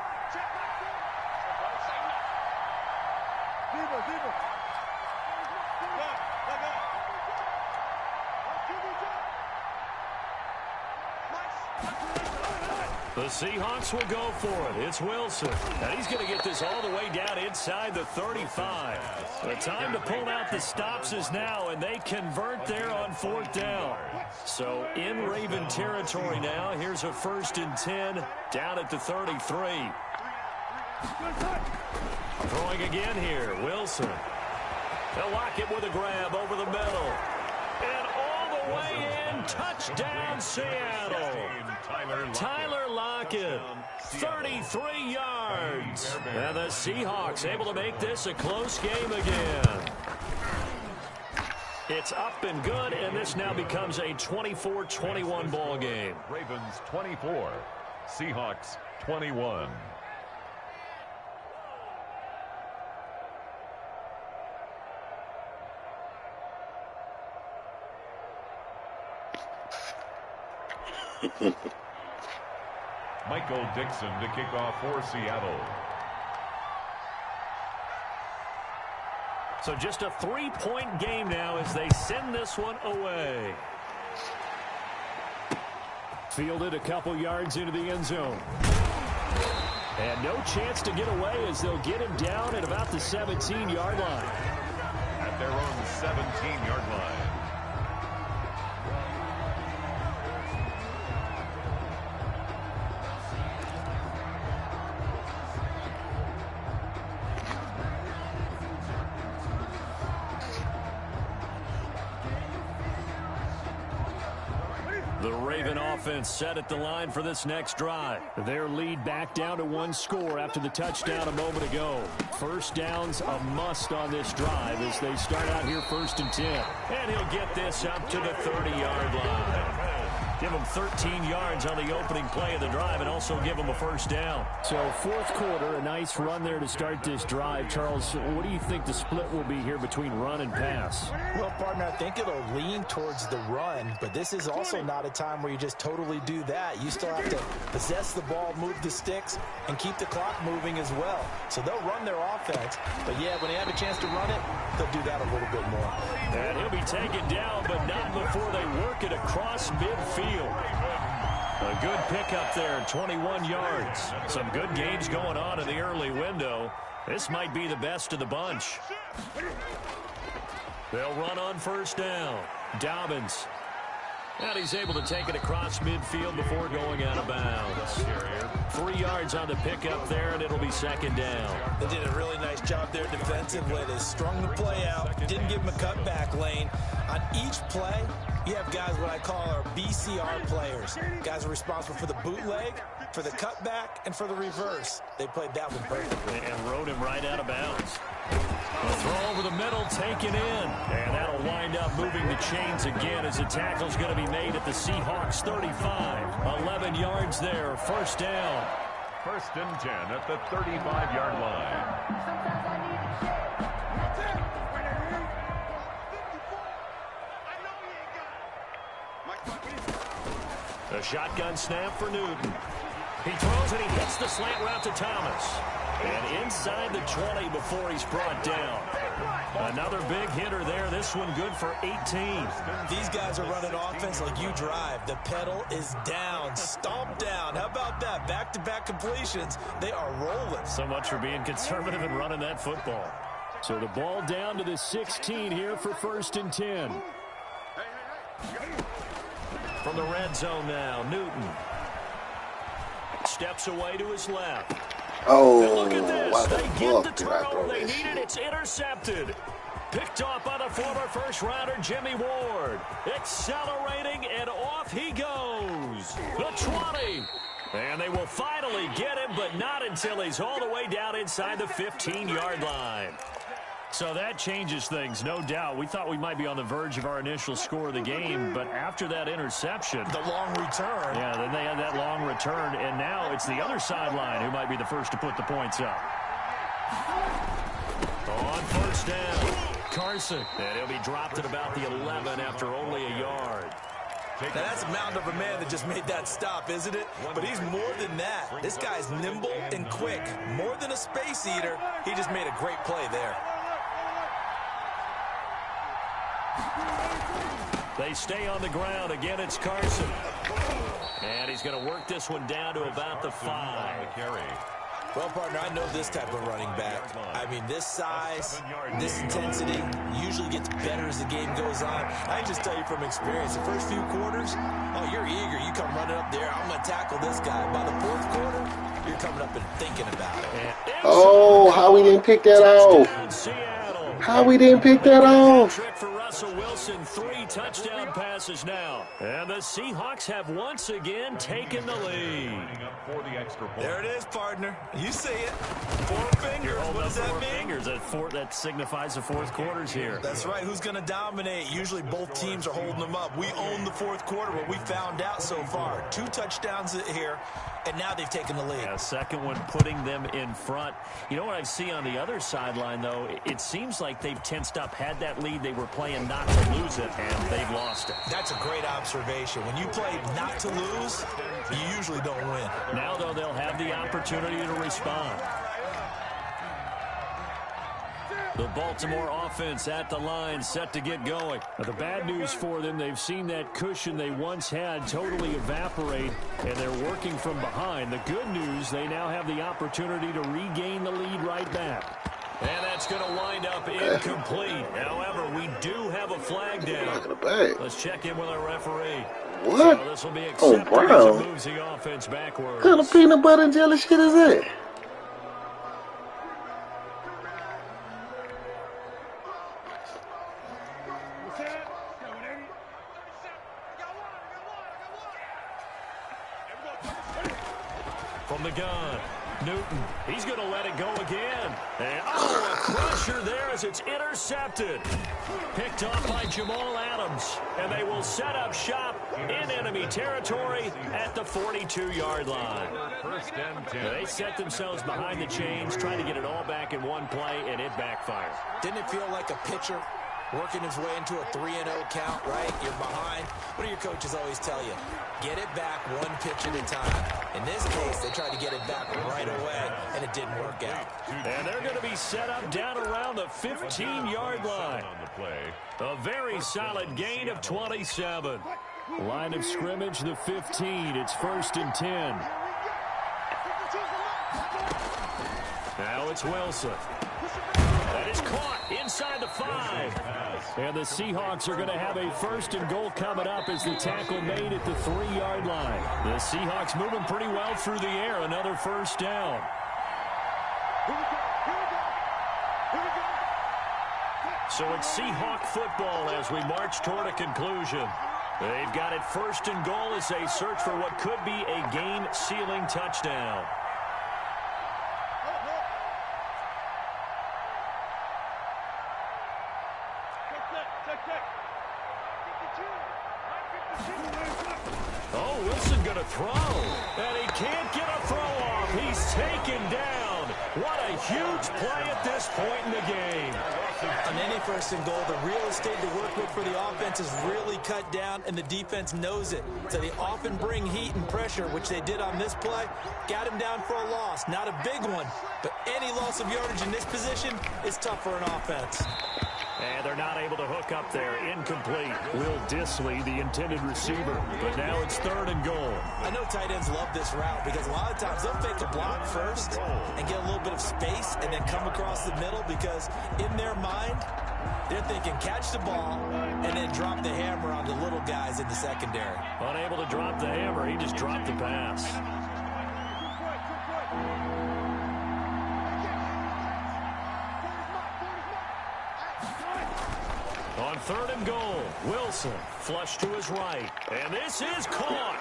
The Seahawks will go for it. It's Wilson. And he's going to get this all the way down inside the 35. The time to pull out the stops is now, and they convert there on 4th down. So in Raven territory now. Here's a 1st and 10 down at the 33. Throwing again here, Wilson. They'll lock it with a grab over the middle. And all the way in, touchdown Seattle. Tyler Lockett, 33 yards. And the Seahawks able to make this a close game again. It's up and good, and this now becomes a 24-21 ball game. Ravens 24, Seahawks 21. Michael Dixon to kick off for Seattle. So just a 3-point game now as they send this one away. Fielded a couple yards into the end zone. And no chance to get away as they'll get him down at about the 17-yard line. At their own 17-yard line. The Raven offense set at the line for this next drive. Their lead back down to 1 score after the touchdown a moment ago. First down's a must on this drive as they start out here 1st and 10. And he'll get this up to the 30-yard line. Give him 13 yards on the opening play of the drive and also give him a first down. So 4th quarter, a nice run there to start this drive. Charles, what do you think the split will be here between run and pass? Well, partner, I think it'll lean towards the run, but this is also not a time where you just totally do that. You still have to possess the ball, move the sticks, and keep the clock moving as well. So they'll run their offense, but yeah, when they have a chance to run it, they'll do that a little bit more. And he'll be taken down, but not before they work it across midfield. A good pickup there, 21 yards. Some good games going on in the early window. This might be the best of the bunch. They'll run on first down. Dobbins. And he's able to take it across midfield before going out of bounds. 3 yards on the pickup there, and it'll be second down. They did a really nice job there defensively. They strung the play out, didn't give him a cutback lane. On each play, you have guys what I call our BCR players. Guys are responsible for the bootleg, for the cutback and for the reverse. They played that one perfectly. And rode him right out of bounds. The throw over the middle, taken in. And that'll wind up moving the chains again as the tackle's going to be made at the Seahawks 35. 11 yards there, first down. First and 10 at the 35-yard line. A shotgun snap for Newton. He throws and he hits the slant route to Thomas. And inside the 20 before he's brought down. Another big hitter there. This one good for 18. These guys are running offense like you drive. The pedal is down, stomped down. How about that? Back-to-back completions. They are rolling. So much for being conservative and running that football. So the ball down to the 16 here for first and 10. From the red zone now, Newton steps away to his left. Oh, and look at this. why the They get the fuck did I turnover throw they that needed. shit? It's intercepted. Picked off by the former first-rounder, Jimmy Ward. Accelerating, and off he goes. The 20. And they will finally get him, but not until he's all the way down inside the 15-yard line. So that changes things, no doubt. We thought we might be on the verge of our initial score of the game, but after that interception, The long return. yeah, then they had that long return, and now it's the other sideline who might be the first to put the points up. On first down, Carson. And he'll be dropped at about the 11 after only a yard. Now that's a mountain of a man that just made that stop, isn't it? But he's more than that. This guy's nimble and quick. More than a space eater, he just made a great play there. They stay on the ground. Again, it's Carson. And he's going to work this one down to about the 5. Well, partner, I know this type of running back. I mean, this size, this intensity usually gets better as the game goes on. I just tell you from experience, the first few quarters, oh, you're eager. You come running up there, I'm going to tackle this guy. By the fourth quarter, you're coming up and thinking about it. Oh, how we didn't pick that off. How we didn't pick that off. Trick for Russell Wilson, 3 touchdown passes now. And the Seahawks have once again taken the lead. There it is, partner. You see it. 4 fingers. What does that mean? That signifies the fourth quarter's here. That's right. Who's going to dominate? Usually both teams are holding them up. We own the fourth quarter, what we found out so far. 2 touchdowns here, and now they've taken the lead. Yeah, second one putting them in front. You know what I see on the other sideline, though? It seems like they've tensed up, had that lead. They were playing not to lose it, and they've lost it. That's a great observation. When you play not to lose, you usually don't win. Now, though, they'll have the opportunity to respond. The Baltimore offense at the line, set to get going. Now, the bad news for them, they've seen that cushion they once had totally evaporate, and they're working from behind. The good news, they now have the opportunity to regain the lead right back. And that's going to wind up incomplete. However, we do have a flag down. Let's check in with our referee. What? So this will be Oh, accepted as Brown. it moves the offense backwards. What kind of peanut butter and jelly shit is that? From the gun, Newton, he's going to let it go again. And, oh, a pressure there as it's intercepted. Picked off by Jamal Adams. And they will set up shop in enemy territory at the 42-yard line. First and 10. They set themselves behind the chains, trying to get it all back in one play, and it backfired. Didn't it feel like a pitcher working his way into a 3-0 count, right? You're behind. What do your coaches always tell you? Get it back one pitch at a time. In this case, they tried to get it back right away, and it didn't work out. And they're going to be set up down around the 15-yard line. A very solid gain of 27. Line of scrimmage, the 15. It's first and 10. Now it's Wilson. That is caught inside the 5. And the Seahawks are going to have a first and goal coming up as the tackle made at the 3-yard line. The Seahawks moving pretty well through the air. Another first down. So it's Seahawk football as we march toward a conclusion. They've got it 1st and goal as they search for what could be a game-sealing touchdown. Oh, Wilson going to throw, and he can't get a throw off. He's taken down. What a huge play at this point in the game. On any 1st and goal, the real estate to work with for the offense is really cut down, and the defense knows it. So they often bring heat and pressure, which they did on this play. Got him down for a loss. Not a big one, but any loss of yardage in this position is tough for an offense. And they're not able to hook up there. Incomplete. Will Dissly, the intended receiver. But now it's 3rd and goal. I know tight ends love this route because a lot of times they'll fake a block first and get a little bit of space and then come across the middle because in their mind, they're thinking catch the ball and then drop the hammer on the little guys in the secondary. Unable to drop the hammer, he just dropped the pass. On 3rd and goal, Wilson flush to his right, and this is caught.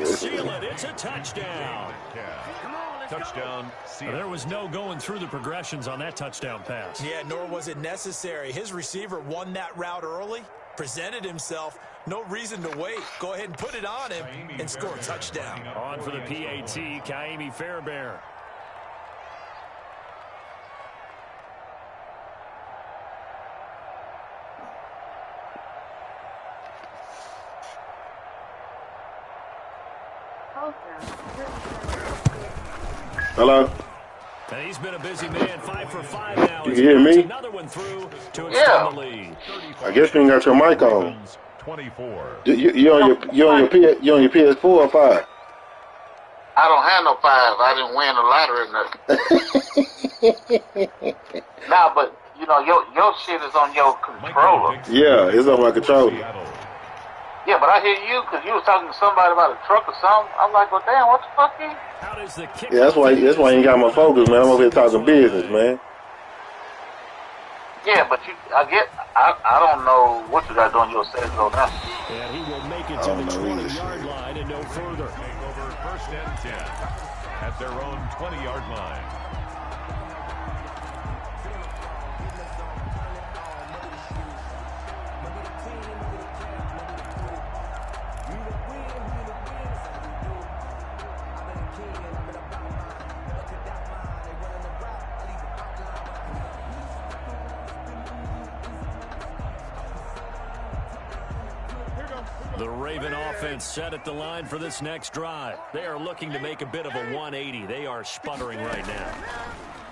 Seal it. It's a touchdown. Touchdown. There was no going through the progressions on that touchdown pass. Yeah, nor was it necessary. His receiver won that route early, presented himself. No reason to wait. Go ahead and put it on him and score a touchdown. On for the PAT, Kaimi Fairbairn. Hello? And he's been a busy man, 5 for 5 now. You can hear me? Another one through to extend the lead. I guess you ain't got your mic on. 24. You on your PS4 or 5? I don't have no 5. I didn't win the lottery or nothing. Nah, but you know your shit is on your controller. Yeah, it's on my controller. Yeah, but I hear you because you was talking to somebody about a truck or something. I'm like, well, damn, what the fuck is? Yeah, that's why you ain't got my focus, man. I'm over here talking business, man. Yeah, but I don't know what you got doing your settings on now. And he will make it to the 20-yard line and no further. Take over 1st and 10 at their own 20-yard line. The Raven offense set at the line for this next drive. They are looking to make a bit of a 180. They are sputtering right now.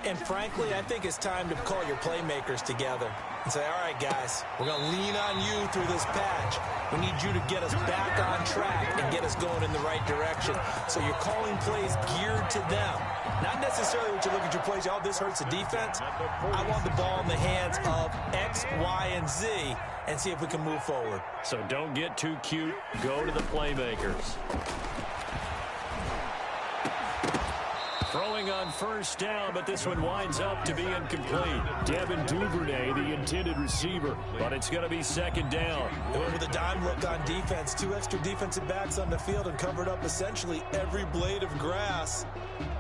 And frankly, I think it's time to call your playmakers together and say, all right, guys, we're going to lean on you through this patch. We need you to get us back on track and get us going in the right direction. So you're calling plays geared to them. Not necessarily what you look at your plays, oh, this hurts the defense. I want the ball in the hands of X, Y, and Z and see if we can move forward. So don't get too cute. Go to the playmakers. Throwing on 1st down, but this one winds up to be incomplete. Devin Duvernay, the intended receiver, but it's going to be 2nd down. They went with a dime look on defense. 2 extra defensive backs on the field and covered up essentially every blade of grass.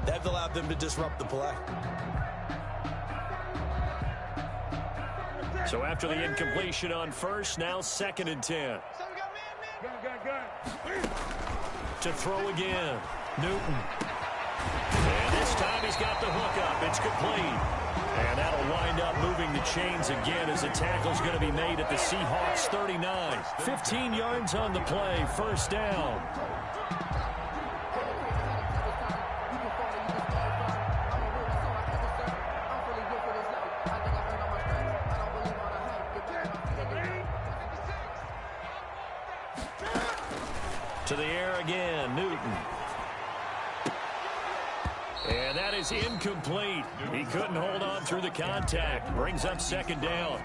That allowed them to disrupt the play. So after the incompletion on 1st, now 2nd and 10. To throw again, Newton. And this time he's got the hook up. It's complete. And that'll wind up moving the chains again as the tackle's going to be made at the Seahawks 39. 15 yards on the play, 1st down. To the air again, Newton. And that is incomplete. He couldn't hold on through the contact. Brings up 2nd down.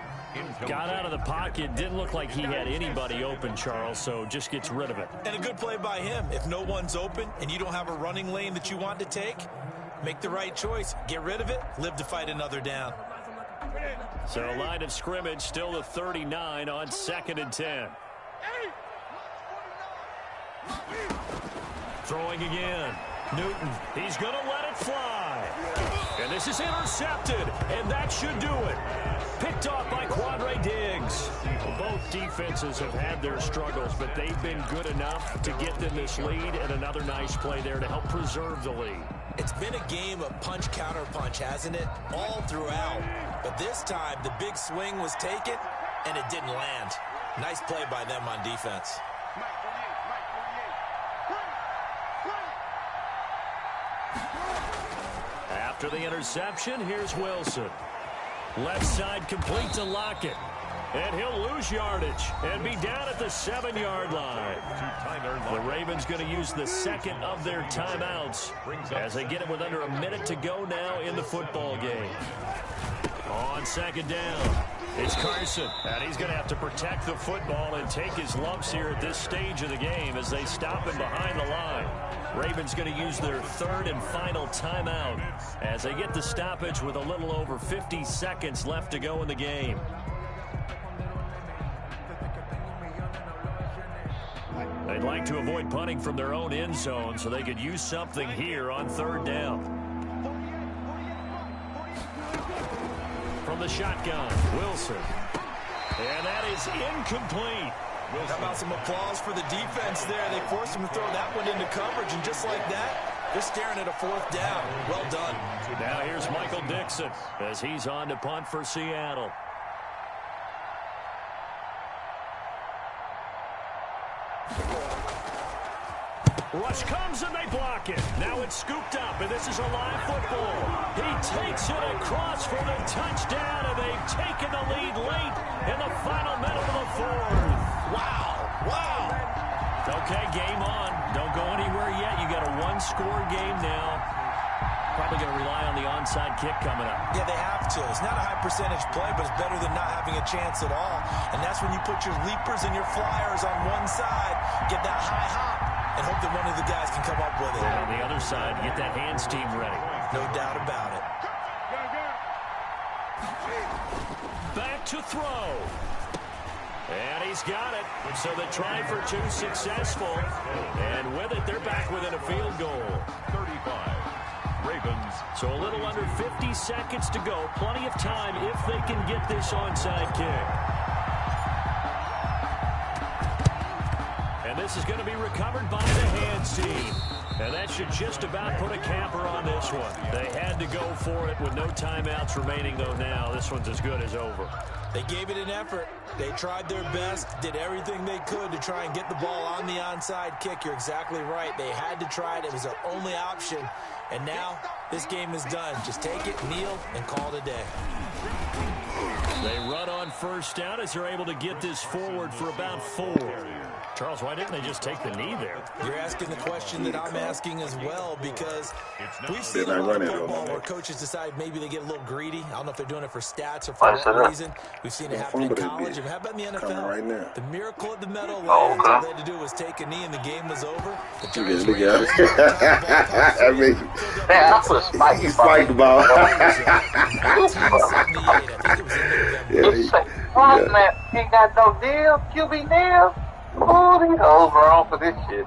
Got out of the pocket. Didn't look like he had anybody open, Charles, so just gets rid of it. And a good play by him. If no one's open and you don't have a running lane that you want to take, make the right choice. Get rid of it. Live to fight another down. So line of scrimmage still the 39 on 2nd and 10. Throwing again. Newton, he's going to let it fly. And this is intercepted, and that should do it. Picked off by Quadre Diggs. Both defenses have had their struggles, but they've been good enough to get them this lead, and another nice play there to help preserve the lead. It's been a game of punch-counter-punch, hasn't it? All throughout. But this time, the big swing was taken, and it didn't land. Nice play by them on defense. After the interception, here's Wilson. Left side complete to Lockett. And he'll lose yardage and be down at the 7-yard line. The Ravens going to use the second of their timeouts as they get it with under a minute to go now in the football game. On second down, it's Carson, and he's going to have to protect the football and take his lumps here at this stage of the game as they stop him behind the line. Ravens going to use their third and final timeout as they get the stoppage with a little over 50 seconds left to go in the game. They'd like to avoid punting from their own end zone so they could use something here on third down. From the shotgun, Wilson. And that is incomplete. How about some applause for the defense there? They forced him to throw that one into coverage, and just like that, they're staring at a fourth down. Well done. Now here's Michael Dixon as he's on to punt for Seattle. Rush comes and they block it. Now it's scooped up, and this is a live football. He takes it across for the touchdown, and they've taken the lead late in the final minute of the fourth. Wow. Okay, game on. Don't go anywhere yet. You got a one-score game now. Probably going to rely on the onside kick coming up. Yeah, they have to. It's not a high percentage play, but it's better than not having a chance at all. And that's when you put your leapers and your flyers on one side, get that high hop, and hope that one of the guys can come up with it. And on the other side, get that hands team ready. No doubt about it. Back to throw. And he's got it. So the try for two successful. And with it, they're back within a field goal. 35. Ravens. So a little under 50 seconds to go. Plenty of time if they can get this onside kick. And this is going to be recovered by the hands team. And that should just about put a capper on this one. They had to go for it with no timeouts remaining, though now. This one's as good as over. They gave it an effort. They tried their best, did everything they could to try and get the ball on the onside kick. You're exactly right. They had to try it. It was their only option. And now this game is done. Just take it, kneel, and call it a day. They run on first down as they're able to get this forward for about 4. Charles, why didn't they just take the knee there? You're asking the question that I'm asking as well, because we've seen a lot of football where coaches decide maybe they get a little greedy. I don't know if they're doing it for stats or for what reason. We've seen it happen in college. And how about in the NFL? Right now. The miracle at the Meadowlands, all they had to do was take a knee and the game was over. The Giants look at it. I mean, man, I put a spike. He spiked the ball. 1978, I think it was in November. Yeah, man, ain't got no deal, QB deal. Oh, these hoes wrong for this shit.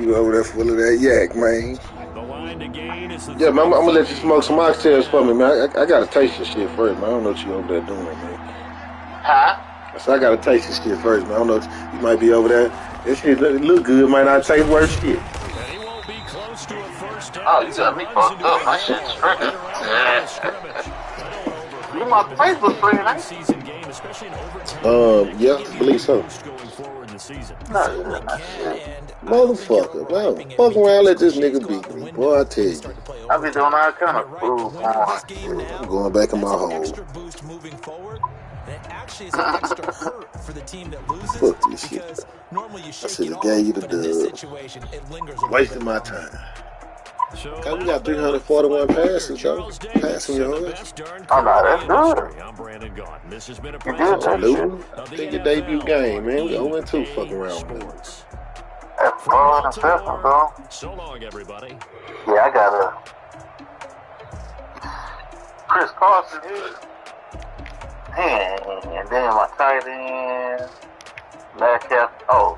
You over there full of that yak, man. The line to gain is the yeah, man, I'm going to let you smoke some oxtails for me, man. I got to taste this shit first, man. I don't know what you over there doing, man. Huh? So I got to taste this shit first, man. I don't know. You might be over there. This shit look good. Might not taste worse shit. And he won't be close to a first down. Oh, you got me fucked up. My shit's stripping. You my Facebook friend, ain't season game, especially in overtime. Yeah, I believe so. Going forward in the season. Motherfucker, man. Fuck around, let this nigga beat me. Boy, I tell you. I be doing all kind of food porn. I'm going back in my hole. And it actually is an extra hurt for the team that loses. Fuck this shit. Because normally you should should've get gave off, you the but in this dub. situation, it lingers. Wasting my time. God, we got 341 passes, though. Passing yards. Oh, no, that's good. I'm Brandon Gaunt. This has been a You good, presentation I think your debut game, man. We 0-2 fucking around with it. That's fun and system, though. So long, everybody. Yeah, I got a Chris Carson here. And then my tight end. Last half. Oh.